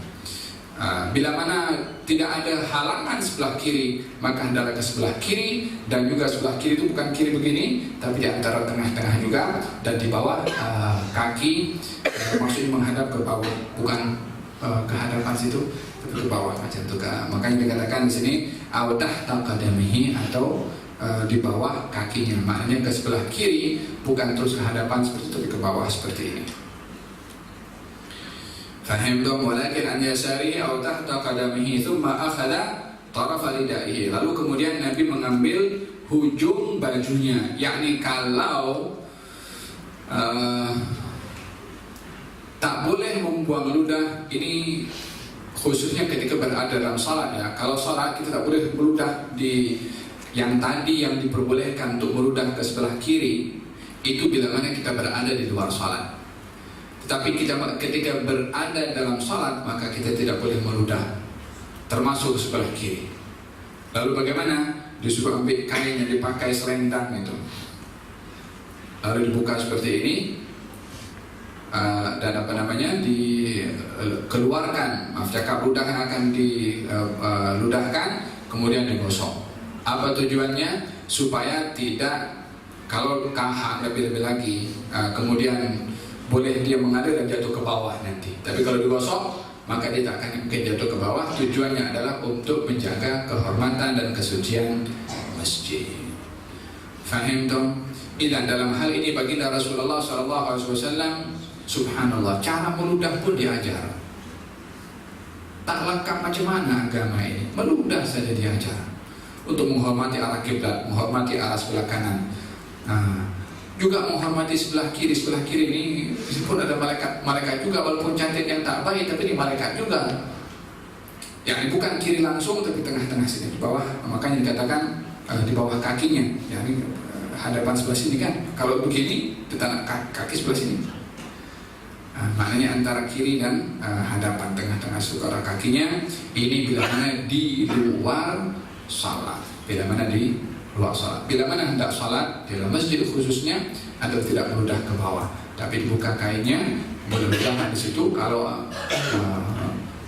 S2: Bila mana tidak ada halangan sebelah kiri, maka hendaklah ke sebelah kiri. Dan juga sebelah kiri itu bukan kiri begini, tapi di antara tengah-tengah juga, dan di bawah kaki, maksudnya menghadap ke bawah, bukan ke hadapan situ, tapi ke bawah macam itu. Makanya dikatakan di sini awdah taqadamihi, atau di bawah kakinya, maknanya ke sebelah kiri, bukan terus ke hadapan seperti itu, tapi ke bawah seperti ini. Fahimtum, walakin an yasari aw tahta qadamihi thumma akhadha tarafa lidaihi. Lalu kemudian Nabi mengambil hujung bajunya, yakni kalau tak boleh membuang ludah ini khususnya ketika berada dalam salat ya. Kalau salat kita tak boleh meludah di yang tadi yang diperbolehkan untuk meludah ke sebelah kiri, itu bila mana kita berada di luar salat. Tetapi ketika berada dalam salat, maka kita tidak boleh meludah, termasuk sebelah kiri. Lalu bagaimana? Disuruh ambil kain yang dipakai selendang itu, lalu dibuka seperti ini, dan dikeluarkan, cakap ludah akan diludahkan, kemudian digosok. Apa tujuannya? Supaya tidak, kalau kahak lebih-lebih lagi, kemudian boleh dia mengalir dan jatuh ke bawah nanti. Tapi kalau digosok, maka dia tak akan mungkin jatuh ke bawah. Tujuannya adalah untuk menjaga kehormatan dan kesucian masjid. Fahim toh? Dan dalam hal ini baginda Rasulullah SAW, subhanallah, cara meludah pun diajar. Tak lengkap macam mana agama ini, meludah saja diajar. Untuk menghormati arah kiblat, menghormati arah sebelah kanan, juga menghormati sebelah kiri. Sebelah kiri ini meskipun ada malaikat juga, walaupun cantik yang tak baik, tapi ini malaikat juga. Yang bukan kiri langsung, tapi tengah-tengah sini, di bawah. Makanya dikatakan di bawah kakinya, yani hadapan sebelah sini kan. Kalau begini, di tanah kaki sebelah sini. Maknanya antara kiri dan hadapan, tengah-tengah arah kakinya. Ini bila mana di luar salat, bila mana di luar salat, bila mana hendak salat di dalam masjid khususnya, atau tidak meludah ke bawah, tapi dibuka kainnya, meludah di situ. Kalau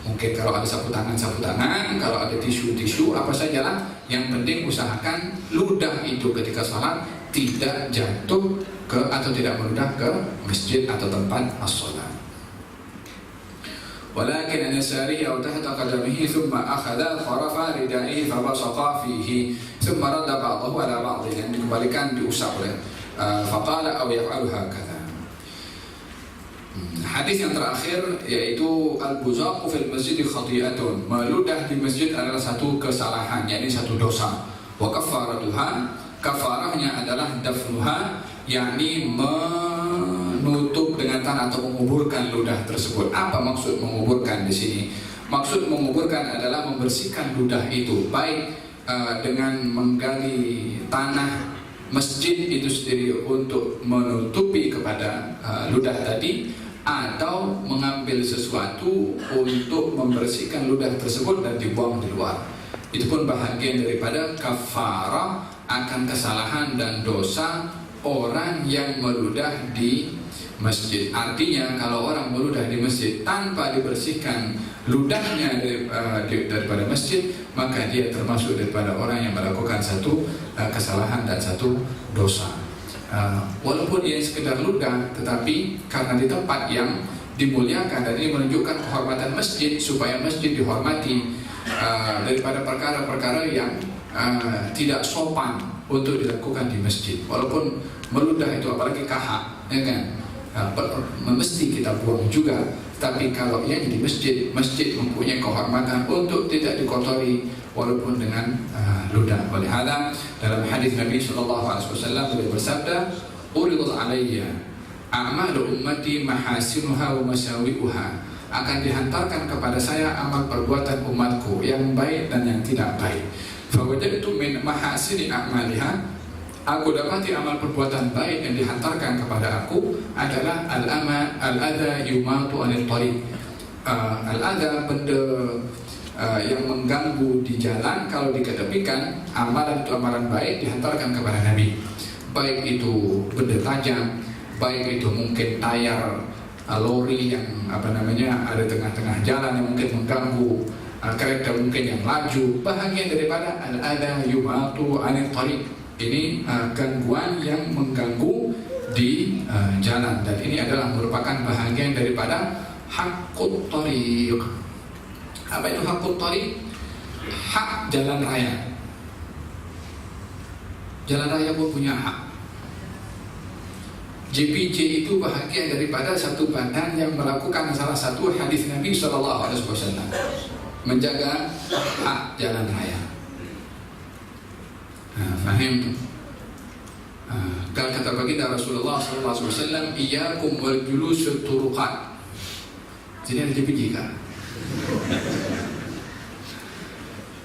S2: mungkin kalau ada sapu tangan, kalau ada tisu, apa sajalah. Yang penting usahakan ludah itu ketika salat tidak jatuh ke atau tidak meludah ke masjid atau tempat as-salat. Walakin an yasarihi aw tahta qadamihi thumma akhadha kharafa ridaihi fabasaqa fihi thumma radda ba'dahu ala ba'd, yang dikembalikan, diusap oleh faqala aw yaf'alu hakadha. Hadis yang terakhir yaitu al-buzaqu fil masjid khati'atun, meludah di masjid adalah satu kesalahan, yakni satu dosa. Wa kafaratuha, kafarahnya adalah dafnuha, yakni menutup dengan tanah atau menguburkan ludah tersebut. Apa maksud menguburkan di sini? Maksud menguburkan adalah membersihkan ludah itu, baik dengan menggali tanah masjid itu sendiri untuk menutupi kepada ludah tadi, atau mengambil sesuatu untuk membersihkan ludah tersebut dan dibuang di luar. Itu pun bahagian daripada kafarah akan kesalahan dan dosa orang yang meludah di masjid. Artinya kalau orang meludah di masjid tanpa dibersihkan ludahnya daripada masjid, maka dia termasuk daripada orang yang melakukan satu kesalahan dan satu dosa. Walaupun dia sekedar ludah, tetapi karena di tempat yang dimuliakan, dan ini menunjukkan kehormatan masjid, supaya masjid dihormati daripada perkara-perkara yang tidak sopan untuk dilakukan di masjid. Walaupun meludah itu, apalagi kahak, ya kan, mesti kita buang juga. Tapi kalau ia di masjid, masjid mempunyai kehormatan untuk tidak dikotori walaupun dengan ludah. Oleh hadza, dalam hadis Nabi SAW beliau bersabda, "Uridul alayya a'malu ummati mahasinuha wa masawi'uha." Akan dihantarkan kepada saya amal perbuatan umatku yang baik dan yang tidak baik. Fawajadtu min mahasini a'maliha, aku dapati amal perbuatan baik yang dihantarkan kepada aku adalah al-adha yumatu anil tariq. Al-adha, benda yang mengganggu di jalan, kalau diketepikan, amalan itu amalan baik dihantarkan kepada Nabi. Baik itu benda tajam, baik itu mungkin tayar lori yang ada tengah-tengah jalan yang mungkin mengganggu, kereta mungkin yang laju, bahagian daripada al-adha yumatu anil tariq. Ini gangguan yang mengganggu di jalan, dan ini adalah merupakan bahagian daripada haqqut thariq. Apa itu haqqut thariq? Hak jalan raya. Jalan raya pun punya hak. JPJ itu bahagian daripada satu badan yang melakukan salah satu hadis Nabi SAW, menjaga hak jalan raya. Fahim? Kalau kata baginda Rasulullah SAW, iyyakum wal julus fil turuqat. Jadi ada JPJ kan?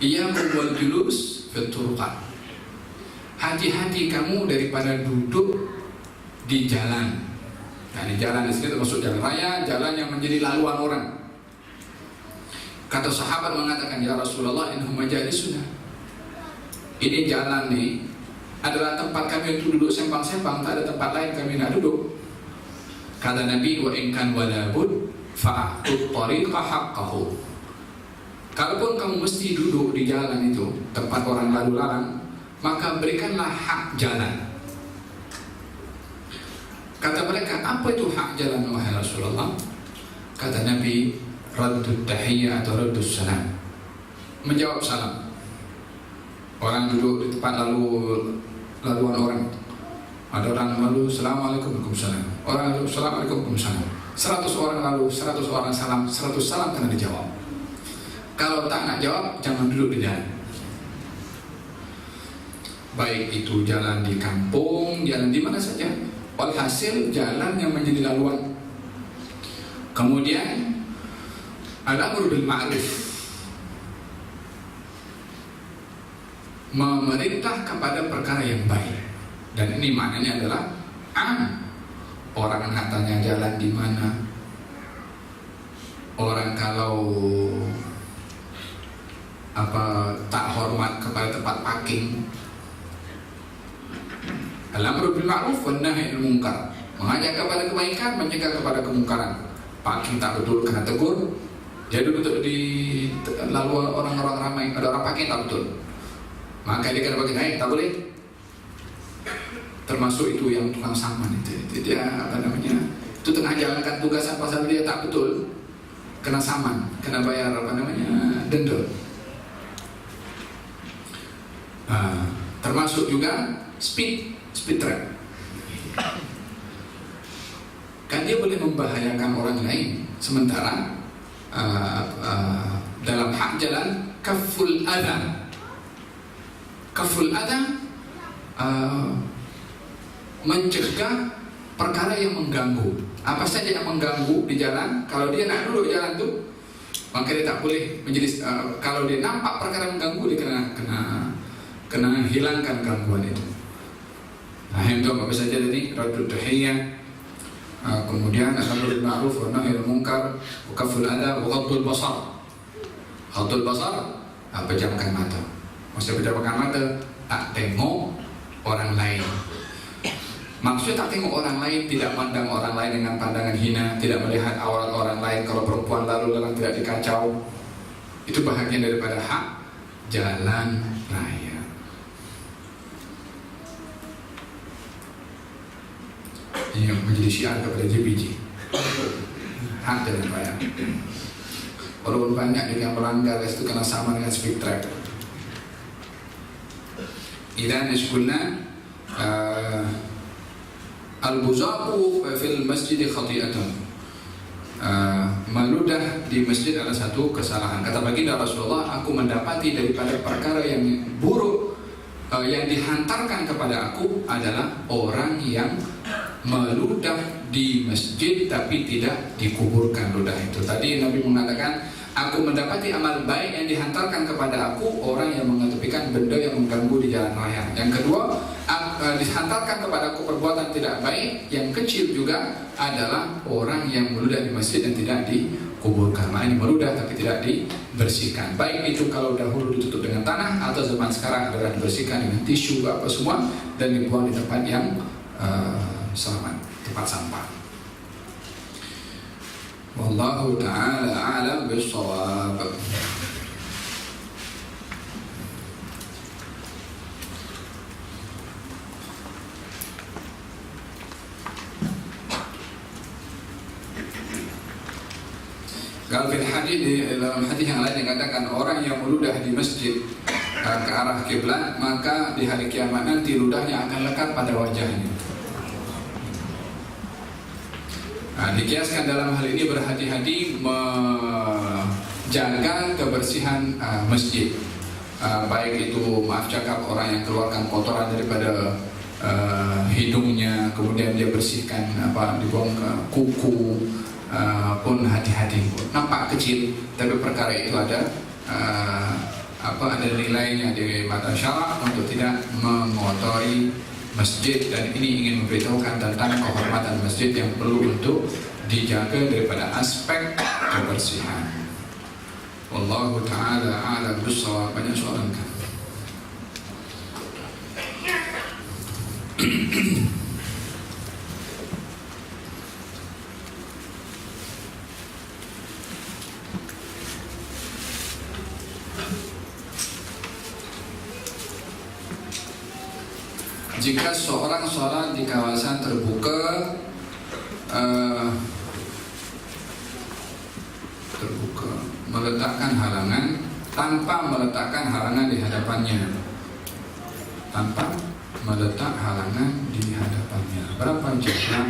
S2: Iyyakum wal julus fil turuqat. Hati-hati kamu daripada duduk di jalan. Nah, di jalan di sini termasuk jalan raya, jalan yang menjadi laluan orang. Kata sahabat mengatakan, ya Rasulullah, innahum majalisuna. Ini jalan nih adalah tempat kami untuk duduk sempang-sempang, tak ada tempat lain kami nak duduk. Kata Nabi, wa in kan wala bud fa'atut tariqa haqqahu. Kalaupun kamu mesti duduk di jalan itu, tempat orang lalu lalang, maka berikanlah hak jalan. Kata mereka, apa itu hak jalan wahai Rasulullah? Kata Nabi, raddut tahiyyah atau raddus salam, menjawab salam. Orang duduk di tempat laluan orang, ada orang lalu assalamualaikum waalaikumsalam, orang lalu assalamualaikum waalaikumsalam. 100 orang lalu, 100 orang salam, 100 salam kena dijawab. Kalau tak nak jawab, jangan duduk di jalan. Baik itu jalan di kampung, jalan di mana saja. Walhasil jalan yang menjadi laluan. Kemudian al-amru bil ma'ruf, memerintah kepada perkara yang baik. Dan ini maknanya adalah orang katanya jalan di mana, orang kalau tak hormat kepada tempat parking. Al-amru bil ma'ruf wan nahy anil munkar, mengajak kepada kebaikan, mencegah kepada kemungkaran. Parking tak betul kena tegur. Jadi duduk di lalu orang-orang ramai, ada orang parking tak betul, maka dia kena bagi naik, tak boleh. Termasuk itu yang tukang saman itu dia itu tengah jalankan tugas pasal dia tak betul, kena saman, kena bayar denda. Termasuk juga speed trap. Kan dia boleh membahayakan orang lain. Sementara dalam hak jalan kaful adha. Kaful adha mencegah perkara yang mengganggu. Apa saja yang mengganggu di jalan, kalau dia nak duduk di jalan tu, maka dia tak boleh menjadi. Kalau dia nampak perkara mengganggu, dia kena hilangkan gangguan itu. Nah, itu apa saja tadi? Raddut tahiyyah, kemudian al-amru bil ma'ruf wa nahy anil munkar, wa kaful adha, wa ghaddul basar. Ghaddul basar, pejamkan mata. Maksudnya pejamkan mata, tak tengok orang lain. Maksudnya tak tengok orang lain, tidak pandang orang lain dengan pandangan hina, tidak melihat aurat orang lain. Kalau perempuan lalu lalang tidak dikacau. Itu bahagian daripada hak jalan raya. Yang menjadi syiar kepada JPJ, hak jalan raya. Walaupun banyak yang melanggar itu kena sama dengan speed trap. Idan iskulna al-buzaku fil masjid khati'atun, meludah di masjid adalah satu kesalahan. Kata baginda Rasulullah, aku mendapati daripada perkara yang buruk yang dihantarkan kepada aku adalah orang yang meludah di masjid tapi tidak dikuburkan ludah itu. Tadi Nabi mengatakan, aku mendapati amal baik yang dihantarkan kepada aku orang yang mengetepikan benda yang mengganggu di jalan raya. Yang kedua, dihantarkan kepada aku perbuatan tidak baik yang kecil juga adalah orang yang meludah di masjid dan tidak dikuburkan. Maknanya meludah tapi tidak dibersihkan. Baik itu kalau dahulu ditutup dengan tanah atau zaman sekarang adalah dibersihkan dengan tisu apa semua dan dibuang di tempat yang selamat, tempat sampah. Wallahu ta'ala a'lam bis-shawab. Kalau dalam hadis yang lain dikatakan orang yang meludah di masjid ke arah kiblat, maka di hari kiamat nanti ludahnya akan lekat pada wajahnya. Nah, dikiaskan dalam hal ini berhati-hati menjaga kebersihan masjid. Baik itu maaf cakap orang yang keluarkan kotoran daripada hidungnya, kemudian dia bersihkan dibuang ke kuku, pun hati-hati. Nampak kecil, tapi perkara itu ada ada nilainya di mata syarak untuk tidak mengotori masjid, dan ini ingin memberitahukan tentang kehormatan masjid yang perlu untuk dijaga daripada aspek kebersihan. Wallahu ta'ala a'lam bissawab. Banyak soalan kan? Jika seorang sholat di kawasan terbuka, meletakkan halangan tanpa meletakkan halangan di hadapannya, berapa jarak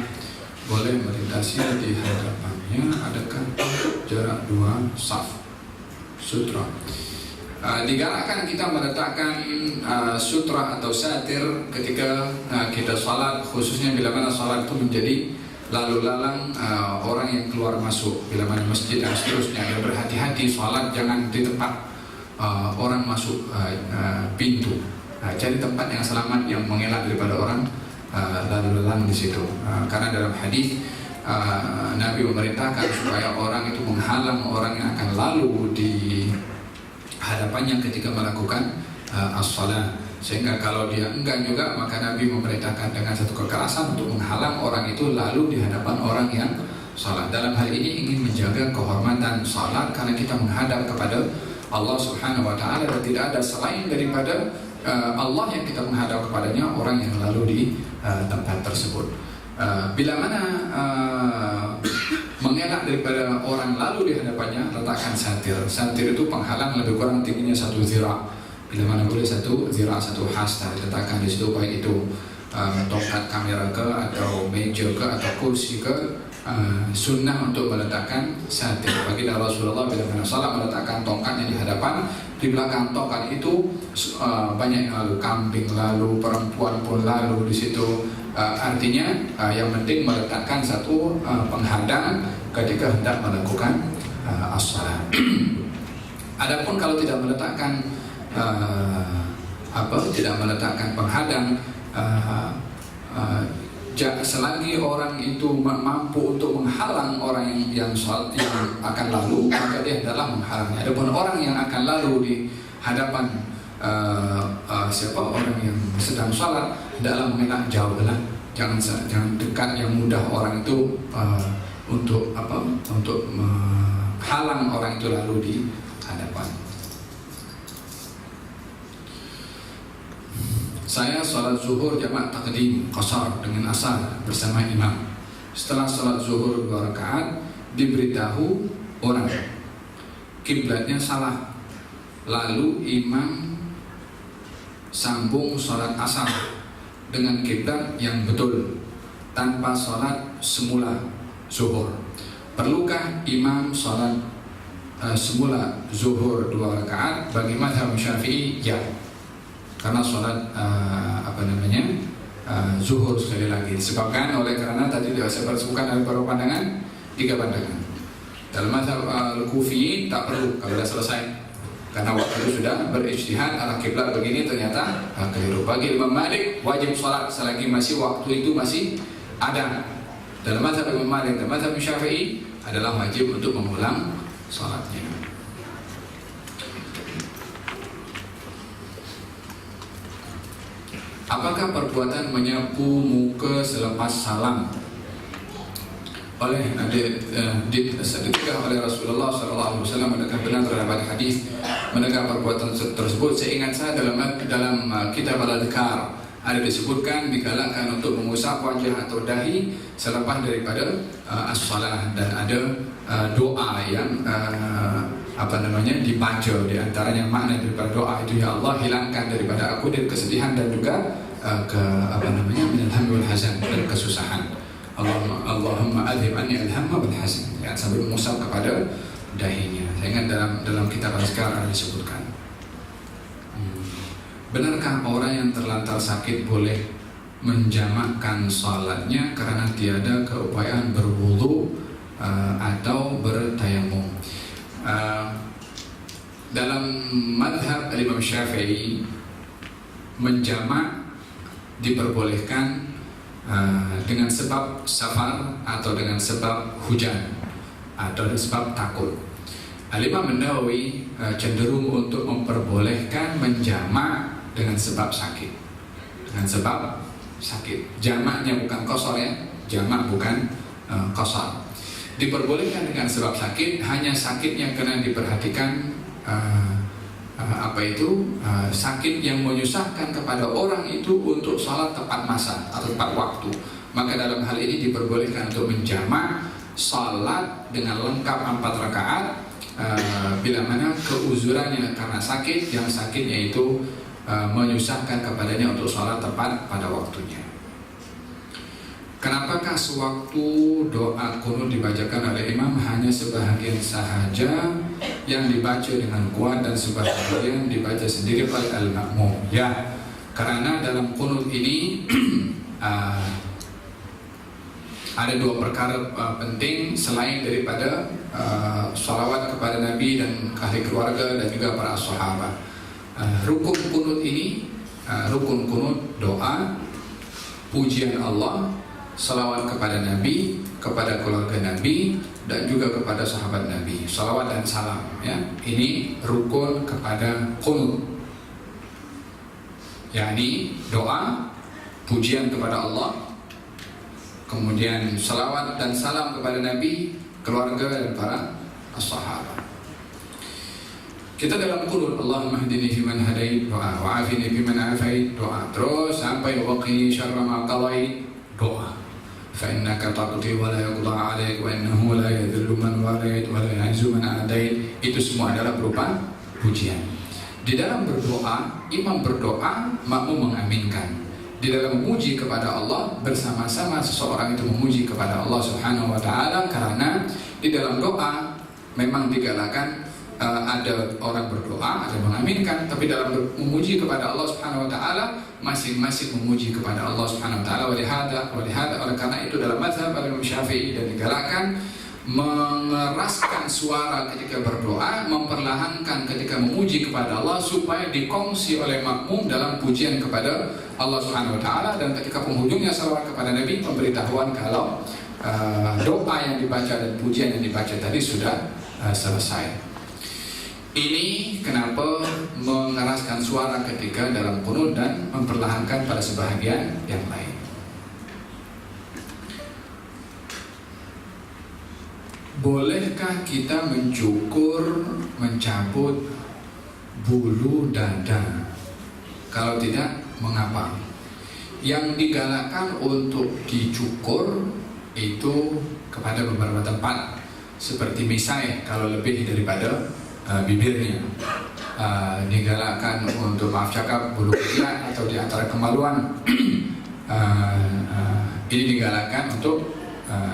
S2: boleh melintasi di hadapannya? Adakah jarak 2 saf sutra? Digalakkan kita meletakkan sutra atau satir ketika kita salat, khususnya bila mana salat itu menjadi lalu lalang orang yang keluar masuk, bila mana masjid dan seterusnya. Ya, berhati-hati salat jangan di tempat orang masuk pintu. Cari tempat yang selamat, yang mengelak daripada orang lalu lalang di situ. Karena dalam hadis Nabi memerintahkan supaya orang itu menghalang orang yang akan lalu di hadapannya ketika melakukan as-salat, sehingga kalau dia enggan juga, maka Nabi memerintahkan dengan satu kekerasan untuk menghalang orang itu lalu di hadapan orang yang salat. Dalam hal ini ingin menjaga kehormatan salat karena kita menghadap kepada Allah Subhanahu wa taala dan tidak ada selain daripada Allah yang kita menghadap kepadanya, orang yang lalu di tempat tersebut. Bila mana mengelak daripada orang lalu di hadapannya, letakkan satir. Satir itu penghalang lebih kurang tingginya 1 zira'. Bila mana boleh 1 zira', 1 hasta diletakkan di situ, baik itu tongkat kamera ke atau meja ke atau kursi ke. Sunnah untuk meletakkan satir. Baginda Rasulullah bila mana salat meletakkan tongkatnya di hadapan, di belakang tongkat itu banyak yang lalu, kambing lalu, perempuan pun lalu di situ. Artinya yang penting meletakkan satu penghadang ketika hendak melakukan as-salat. Adapun kalau tidak meletakkan penghadang, selagi orang itu mampu untuk menghalang orang yang akan lalu, maka dia adalah menghalangnya. Adapun orang yang akan lalu di hadapan siapa orang yang sedang sholat, hendaklah mengelak jauh lah, jangan dekat yang mudah orang itu untuk menghalang orang itu lalu di hadapan. Saya sholat zuhur jamaah takdim qasar dengan asar bersama imam. Setelah sholat zuhur 2 rakaat, diberitahu orang kiblatnya salah, lalu imam sambung sholat asar dengan kiblat yang betul tanpa sholat semula zuhur. Perlukah imam sholat semula zuhur 2 rakaat? Bagi mazhab Syafi'i, ya. Karena sholat zuhur sekali lagi disebabkan karena tadi saya sebutkan ada beberapa pandangan, 3 pandangan. Dalam mazhab Al-Kufi tak perlu kalau sudah selesai, karena waktu itu sudah berijtihad arah kiblat begini ternyata keliru. Bagi Imam Malik wajib sholat selagi waktu itu masih ada. Dalam mazhab Imam Malik dan mazhab Syafi'i adalah wajib untuk mengulang sholatnya. Apakah perbuatan menyapu muka selepas salam ditegah oleh Rasulullah SAW? Adakah benar terdapat hadis menegak perbuatan tersebut? Seingat saya dalam kitab Al-Adhkar ada disebutkan digalakkan untuk mengusap wajah atau dahi selepas daripada as-salah, dan ada doa yang dibaca. Di antaranya makna daripada doa itu, ya Allah hilangkan daripada aku dari kesedihan dan juga minal hammi wal hazan, dan kesusahan. Allahumma adhib anni al-hamma wal hazan, ya, sambil mengusap kepada dahinya. Saya ingat dalam kitab Al-Azkar ada disebutkan. Benarkah orang yang terlantar sakit boleh menjamakkan salatnya karena tiada keupayaan berwudu atau bertayamum? Dalam madhab Imam Syafi'i, menjamak diperbolehkan dengan sebab safar atau dengan sebab hujan atau dengan sebab takut. Al-Imam An-Nawawi cenderung untuk memperbolehkan menjamak dengan sebab sakit. Dengan sebab sakit. Jamaknya bukan qasar ya, jamak bukan qasar. Diperbolehkan dengan sebab sakit, hanya sakitnya kena diperhatikan sakit yang menyusahkan kepada orang itu untuk salat tepat masa atau tepat waktu. Maka dalam hal ini diperbolehkan untuk menjamak salat dengan lengkap 4 rakaat bila mana keuzurannya karena sakit, yang sakitnya itu menyusahkan kepadanya untuk salat tepat pada waktunya. Kenapakah sewaktu doa kunut dibacakan oleh imam hanya sebahagian sahaja yang dibaca dengan kuat dan sebahagian dibaca sendiri oleh al-makmum? Ya, karena dalam kunut ini ada 2 perkara penting selain daripada salawat kepada Nabi dan ahli keluarga dan juga para sahabat. Rukun kunut ini, rukun kunut doa, pujian Allah, salawat kepada Nabi, kepada keluarga Nabi, dan juga kepada sahabat Nabi. Salawat dan salam, ya. Ini rukun kepada kunut, yakni doa, pujian kepada Allah, kemudian salawat dan salam kepada Nabi, keluarga dan para sahabat. Kita dalam kunut, Allahumma hdini fiman hadait, doa, wa'afini fiman afait, doa, terus sampai waqini syarra ma qadait, doa. Fa innaka taqdi wa la yuqda 'alaik wa innahu la yadhillu man walait wa la yu'izzu man adait. Itu semua adalah berupa pujian. Di dalam berdoa, imam berdoa, makmum mengaminkan. Di dalam memuji kepada Allah, bersama-sama seseorang itu memuji kepada Allah Subhanahu wa taala, karena di dalam doa memang digalakkan ada orang berdoa, ada mengaminkan, tapi dalam memuji kepada Allah Subhanahu wa taala masing-masing memuji kepada Allah Subhanahu wa taala. Oleh karena itu dalam mazhab Imam Syafi'i dan digalakkan mengeraskan suara ketika berdoa, memperlahankan ketika memuji kepada Allah supaya dikongsi oleh makmum dalam pujian kepada Allah Subhanahu wa taala, dan ketika penghujungnya salawat kepada Nabi, pemberitahuan kalau doa yang dibaca dan pujian yang dibaca tadi sudah selesai. Ini kenapa mengeraskan suara ketika dalam kunut dan memperlahankan pada sebahagian yang lain. Bolehkah kita mencabut bulu dada? Kalau tidak, mengapa? Yang digalakkan untuk dicukur itu kepada beberapa tempat, seperti misai kalau lebih daripada bibirnya, digalakkan untuk maaf cakap bulu ketiak atau di antara kemaluan. Ini digalakkan untuk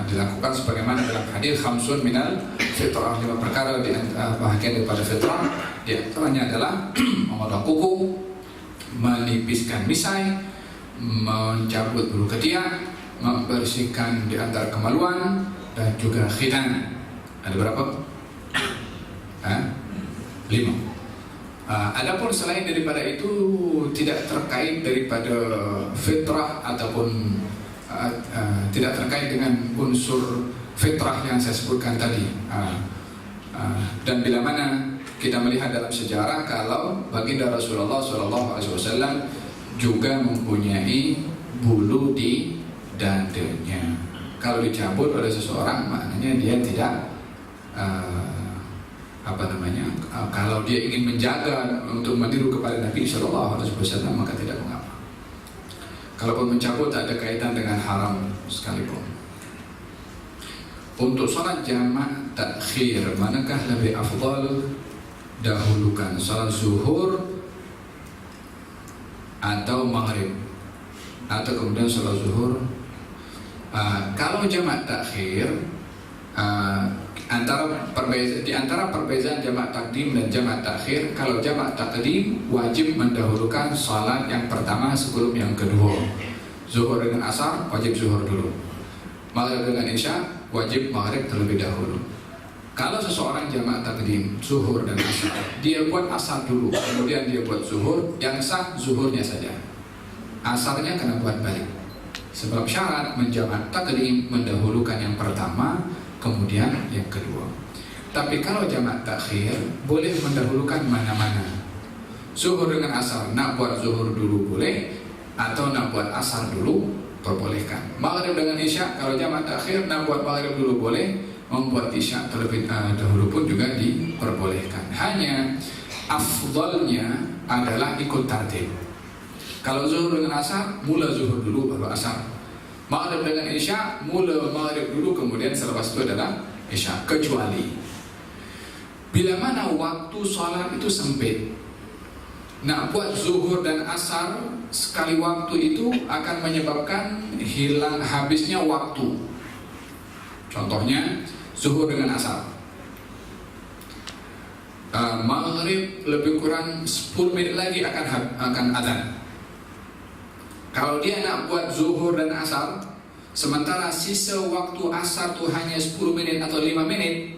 S2: dilakukan sebagaimana dalam hadis khamsun minal fitrah, 5 perkara di bahagian daripada fitrah. Di antaranya adalah memotong kuku, menipiskan misai, mencabut bulu ketiak, membersihkan di antara kemaluan, dan juga khitan. Ada berapa? 5. Adapun selain daripada itu tidak terkait daripada fitrah ataupun tidak terkait dengan unsur fitrah yang saya sebutkan tadi. Dan bila mana kita melihat dalam sejarah kalau baginda Rasulullah SAW juga mempunyai bulu di dadanya. Kalau dicabut oleh seseorang, maknanya dia tidak kalau dia ingin menjaga untuk meniru kepada Nabi SAW, maka tidak mengapa. Kalaupun mencabut tak ada kaitan dengan haram sekalipun. Untuk salat jamak takhir, manakah lebih afdal dahulukan, salat zuhur atau maghrib, atau kemudian salat zuhur? Kalau jamak takhir, di antara perbezaan jamak takdim dan jamak takhir, kalau jamak takdim wajib mendahulukan salat yang pertama sebelum yang kedua. Zuhur dengan asar wajib zuhur dulu. Maghrib dengan isya wajib maghrib terlebih dahulu. Kalau seseorang jamak takdim zuhur dan asar, dia buat asar dulu, kemudian dia buat zuhur, yang sah zuhurnya saja. asarnya kena buat balik. Sebab syarat menjamak takdim mendahulukan yang pertama, kemudian yang kedua. Tapi kalau jamak takhir boleh mendahulukan mana-mana. Zuhur dengan asar, nak buat zuhur dulu boleh, atau nak buat asar dulu perbolehkan. Maghrib dengan isya, kalau jamak takhir nak buat maghrib dulu boleh, membuat isya terlebih dahulu pun juga diperbolehkan. Hanya afdalnya adalah ikut tartib. Kalau zuhur dengan asar, mula zuhur dulu baru asar. Maghrib dengan isya, mula maghrib dulu kemudian selepas itu adalah isya. Kecuali bila mana waktu sholat itu sempit, nak buat zuhur dan asar sekali waktu itu akan menyebabkan hilang habisnya waktu. Contohnya zuhur dengan asar, maghrib lebih kurang 10 menit lagi akan adzan. Kalau dia nak buat zuhur dan asar, sementara sisa waktu asar tu hanya 10 menit atau 5 menit.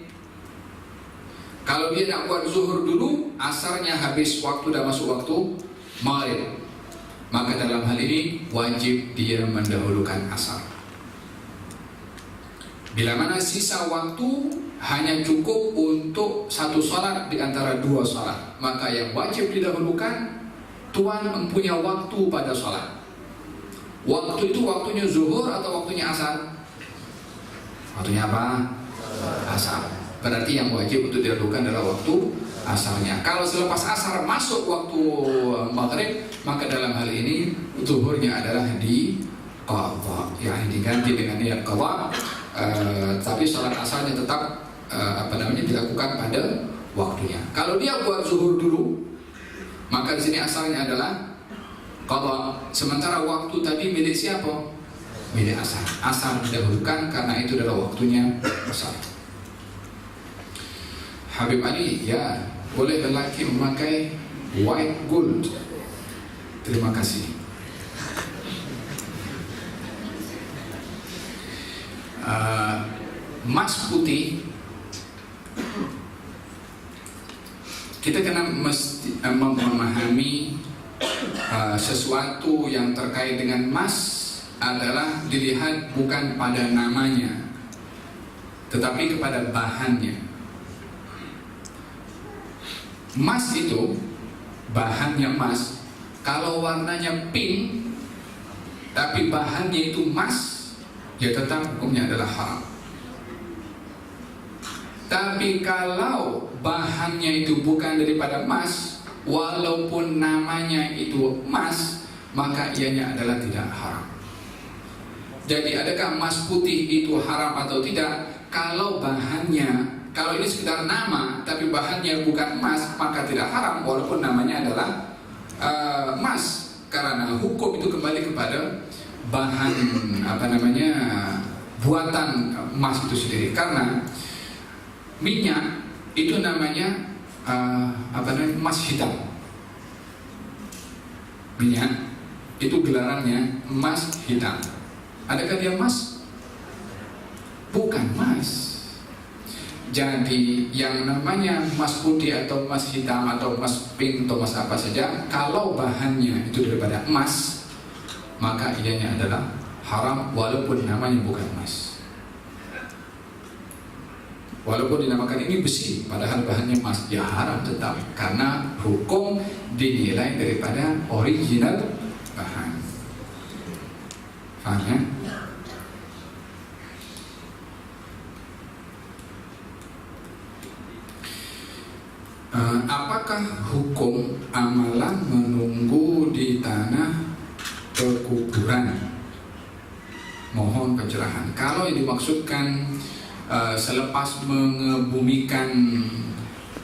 S2: Kalau dia nak buat zuhur dulu, asarnya habis waktu, dah masuk waktu maghrib, maka dalam hal ini wajib dia mendahulukan asar. Bila mana sisa waktu hanya cukup untuk satu salat di antara dua salat, maka yang wajib didahulukan tuan mempunyai waktu pada salat. Waktu itu waktunya zuhur atau waktunya asar? Waktunya apa? Asar. Berarti yang wajib untuk didahulukan adalah waktu asarnya. Kalau selepas asar masuk waktu maghrib, maka dalam hal ini zuhurnya adalah di qadha, yakni diganti dengan niat qadha, tapi salat asarnya tetap dilakukan pada waktunya. Kalau dia buat zuhur dulu, maka di sini asarnya adalah qadha. Sementara waktu tadi milik siapa? Milik asar. Asar didahulukan karena itu adalah waktunya asar. Habib Ali, ya, boleh lelaki memakai white gold? Terima kasih. Emas putih, kita kena mesti memahami sesuatu yang terkait dengan emas adalah dilihat bukan pada namanya, tetapi kepada bahannya. Emas itu, bahannya emas, kalau warnanya pink tapi bahannya itu emas, ya tetap hukumnya adalah haram. Tapi kalau bahannya itu bukan daripada emas, walaupun namanya itu emas, maka ianya adalah tidak haram. Jadi adakah emas putih itu haram atau tidak? Kalau bahannya, kalau ini sekedar nama tapi bahannya bukan emas, maka tidak haram walaupun namanya adalah emas, karena hukum itu kembali kepada bahan buatan emas itu sendiri. Karena minyak itu namanya emas hitam. Minyak itu gelarannya emas hitam. Adakah dia emas? Bukan emas. Jadi yang namanya emas putih atau emas hitam atau emas pink atau emas apa saja, kalau bahannya itu daripada emas, maka ianya adalah haram walaupun namanya bukan emas. Walaupun dinamakan ini besi, padahal bahannya emas, ya haram tetap, karena hukum dinilai daripada original bahan. Faham ya? Apakah hukum amalan menunggu di tanah pekuburan? Mohon pencerahan. Kalau yang dimaksudkan selepas mengebumikan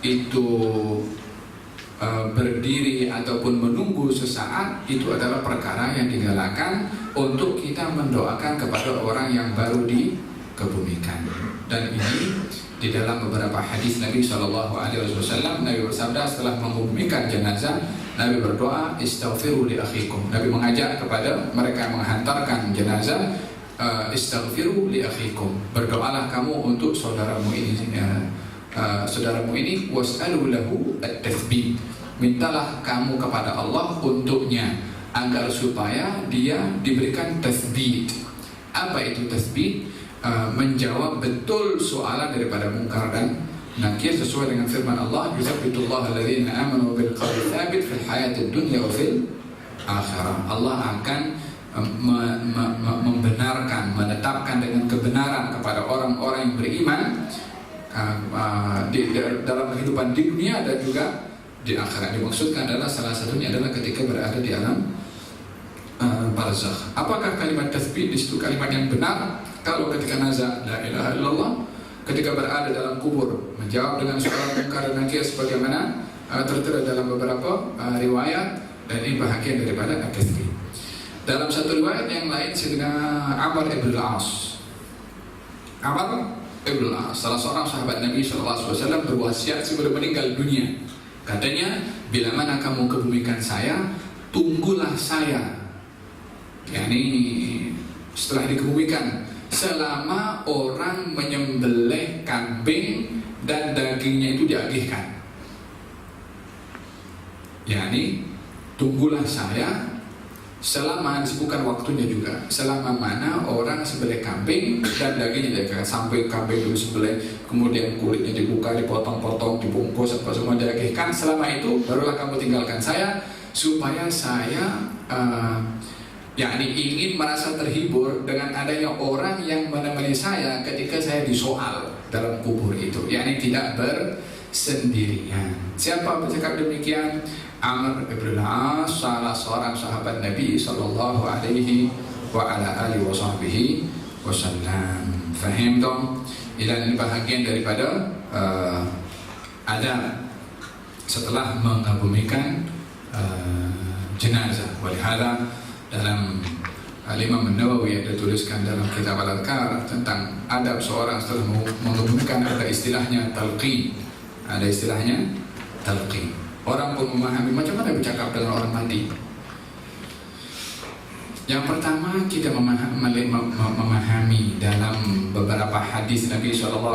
S2: itu berdiri ataupun menunggu sesaat, itu adalah perkara yang digalakkan untuk kita mendoakan kepada orang yang baru dikebumikan. Dan ini di dalam beberapa hadis Nabi SAW, Nabi bersabda setelah mengebumikan jenazah, Nabi berdoa, istaghfiru li akhikum. Nabi mengajak kepada mereka yang menghantarkan jenazah, istaghfiru li akhikum, berdoalah kamu untuk saudaramu ini, was'alu lahu at-tathbit, mintalah kamu kepada Allah untuknya agar supaya dia diberikan tasbih. Apa itu tasbih? Menjawab betul soalan daripada mungkar dan nakir sesuai dengan firman Allah, yusabbitullahu alladhina amanu bil qawli tsabit fil hayatid dunya wa fil akhirah. Allah akan membenarkan, menetapkan dengan kebenaran kepada orang-orang yang beriman dalam kehidupan di dunia dan juga di akhirat. Dimaksudkan adalah salah satunya adalah ketika berada di alam barzakh. Apakah kalimat tasbih di situ kalimat yang benar? Kalau ketika nazar la ilaha illallah, ketika berada dalam kubur menjawab dengan soalan mungkar dan nakir sebagaimana tertera dalam beberapa riwayat, dan ini bahagian daripada tasbih. Dalam satu riwayat yang lain, Sayyidina Amr ibn al-As, salah seorang sahabat Nabi SAW berwasiat sebelum meninggal dunia. Katanya, bila mana kamu kebumikan saya, tunggulah saya. Yani setelah dikebumikan, selama orang menyembelih kambing dan dagingnya itu diagihkan. Yani tunggulah saya selama, disebutkan waktunya juga, selama mana orang sembelih kambing dan dagingnya diagihkan. Sampai kambing dulu sembelih, kemudian kulitnya dibuka, dipotong-potong, dibungkus, apa semua diagihkan. Selama itu barulah kamu tinggalkan saya, supaya saya yakni ingin merasa terhibur dengan adanya orang yang menemani saya ketika saya disoal dalam kubur itu, yakni tidak bersendirian. Siapa bercakap demikian? Amr ibn al-As, salah seorang sahabat Nabi sallallahu alaihi wa ala alihi wasallam. Fahim dong? Ini bahagian daripada adab setelah mengabumikan jenazah. Walihada dalam Imam An-Nawawi yang dituliskan dalam kitab Al-Adhkar tentang adab seorang setelah mengebumikan, ada istilahnya talqin. Ada istilahnya talqin. Orang pun memahami macam mana bercakap dengan orang mati. Yang pertama, kita memahami dalam beberapa hadis Nabi SAW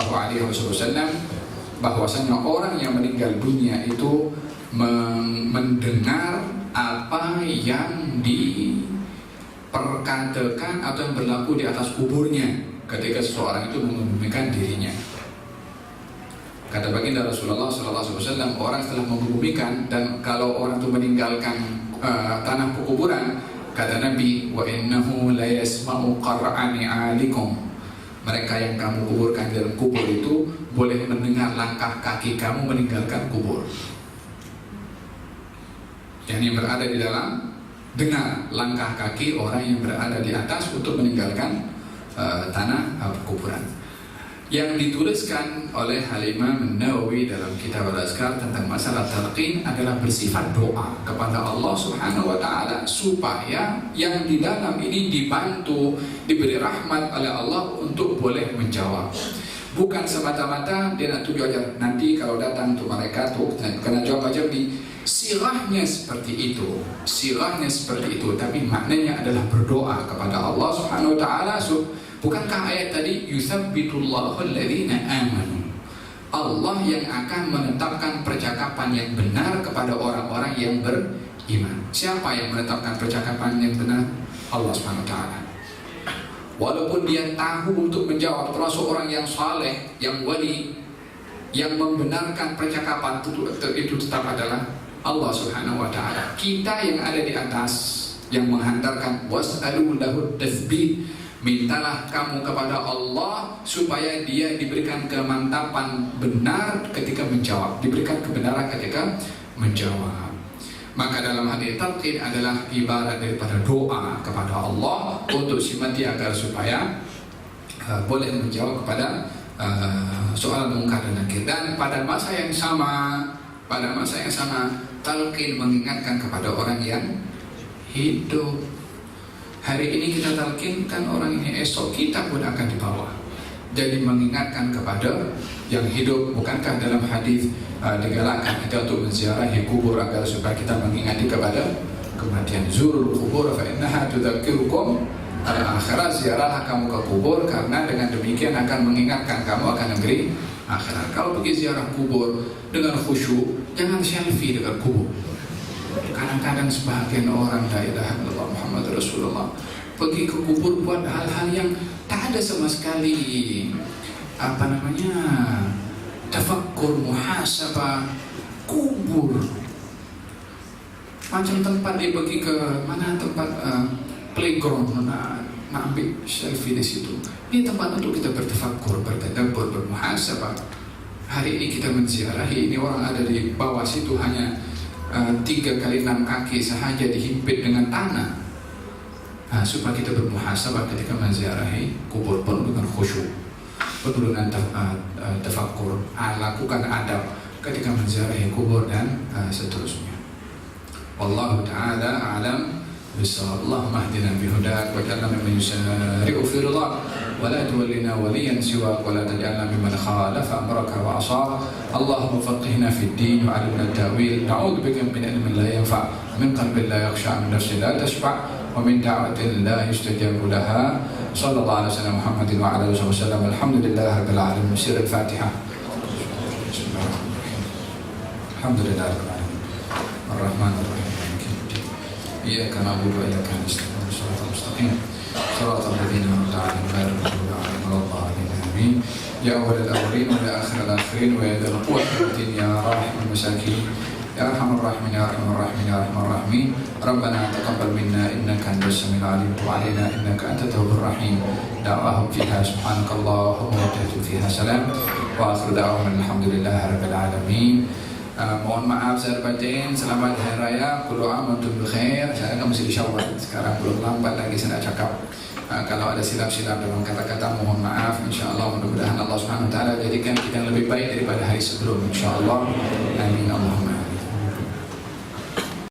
S2: bahwasanya orang yang meninggal dunia itu mendengar apa yang diperkatakan atau yang berlaku di atas kuburnya ketika seseorang itu mengebumikan dirinya. Kata baginda Rasulullah SAW, orang setelah mengebumikan, dan kalau orang itu meninggalkan tanah pekuburan, kata Nabi, wa innahu la yasma'u qar'ani 'alikum. Mereka yang kamu kuburkan dalam kubur itu boleh mendengar langkah kaki kamu meninggalkan kubur. Yang berada di dalam, dengar langkah kaki orang yang berada di atas untuk meninggalkan tanah kuburan. Yang dituliskan oleh Al-Imam An-Nawawi dalam kitab Al-Azkar tentang masalah talqin adalah bersifat doa kepada Allah Subhanahu wa Ta'ala, supaya yang di dalam ini dibantu, diberi rahmat oleh Allah untuk boleh menjawab. Bukan semata-mata dia nak tuju aja, nanti kalau datang tuh mereka tuh kena jawab aja. Di sirahnya seperti itu, tapi maknanya adalah berdoa kepada Allah Subhanahu wa Ta'ala. Bukankah ayat tadi yusabbitullahu alladhina amanu, Allah yang akan menetapkan percakapan yang benar kepada orang-orang yang beriman. Siapa yang menetapkan percakapan yang benar? Allah Subhanahu wa Ta'ala. Walaupun dia tahu untuk menjawab, termasuk orang yang saleh, yang wali, yang membenarkan percakapan itu tetap adalah Allah Subhanahu wa Ta'ala. Kita yang ada di atas yang menghantarkan was'alu lahu tasbih, mintalah kamu kepada Allah supaya dia diberikan kemantapan benar ketika menjawab, diberikan kebenaran ketika menjawab. Maka dalam hal ini talqin adalah ibarat daripada doa kepada Allah untuk si mati agar supaya boleh menjawab kepada soal mungkar dan nakir. Dan pada masa yang sama, talqin mengingatkan kepada orang yang hidup. Hari ini kita talqinkan orang ini, esok kita pun akan dibawa. Jadi mengingatkan kepada yang hidup. Bukankah dalam hadis digalakkan kita untuk menziarahi kubur agar supaya kita mengingati kepada kematian? Zurul kubur fa innaha tudzakirukum al-akhirat. Ziarahlah kamu ke kubur karena dengan demikian akan mengingatkan kamu akan negeri akhirat. Kalau pergi ziarah kubur dengan khusyuk, jangan selfie dengan kubur. Kadang-kadang sebagian orang la ilaha subhanallah, pergi ke kubur buat hal-hal yang tak ada sama sekali tafakkur, muhasabah. Kubur macam tempat dia pergi ke mana, tempat playground, nak ambil selfie di situ. Ini tempat untuk kita bertafakkur, bertadabbur, bermuhasabah. Hari ini kita menziarahi, ini orang ada di bawah situ hanya 3 kali 6 kaki sahaja dihimpit dengan tanah. Supaya kita bermuhasabah ketika menziarahi kubur, penuh dengan khusyuk, penuh dengan tafakkur, lakukan adab ketika menziarahi kubur dan seterusnya. Wallahu ta'ala a'lam bishawab. Allahumma hdina bihudak waj'alna mimman yusari'u fi ridhak wa la tuwallina waliyan siwak wa la taj'alna mimman khalafa amraka wa asar. Allahumma faqihna fid din wa 'allimna at-ta'wil. Na'udzu bika min ilmin la yanfa', min qalbin la yakhsha', min nafsin la tashba', wa min da'watin la yustajabu laha. Sallallahu alaihi wasallam Muhammadin wa ala alihi wasallam. Alhamdulillahi rabbil alamin. Sir al-Fatihah. Alhamdulillah Ar-Rahman Ar-Rahim. Iyyaka na'budu wa iyyaka nasta'in. Shiratal mustaqim. Shiratal ladzina an'amta 'alaihim ghairil maghdubi 'alaihim waladdallin. Amin. Ya awwalal awwalin wa ya akhiral akhirin wa ya dzal quwwati matin ya rahimul masakin. Ya arhamar rahimin ya arhamar rahimin ya arhamar rahimin. Rabbana taqabbal minna innaka antas samiul 'alim wa 'alaina innaka antat tawwabur rahim. Da'wahum fiha subhanakallahumma wa tahiyatuhum fiha salam. Wa akhiru da'wahum alhamdulillahi rabbil alamin. Mohon maaf saya batin, selamat hari raya, kullu aam wa antum bikhair. Saya kan masih di Syawal sekarang, belum lambat lagi saya nak cakap. Kalau ada silap-silap dalam kata-kata mohon maaf. Insyaallah mudah-mudahan Allah Subhanahu wa taala jadikan kita yang lebih baik daripada hari sebelum, insyaallah. Amin Allahumma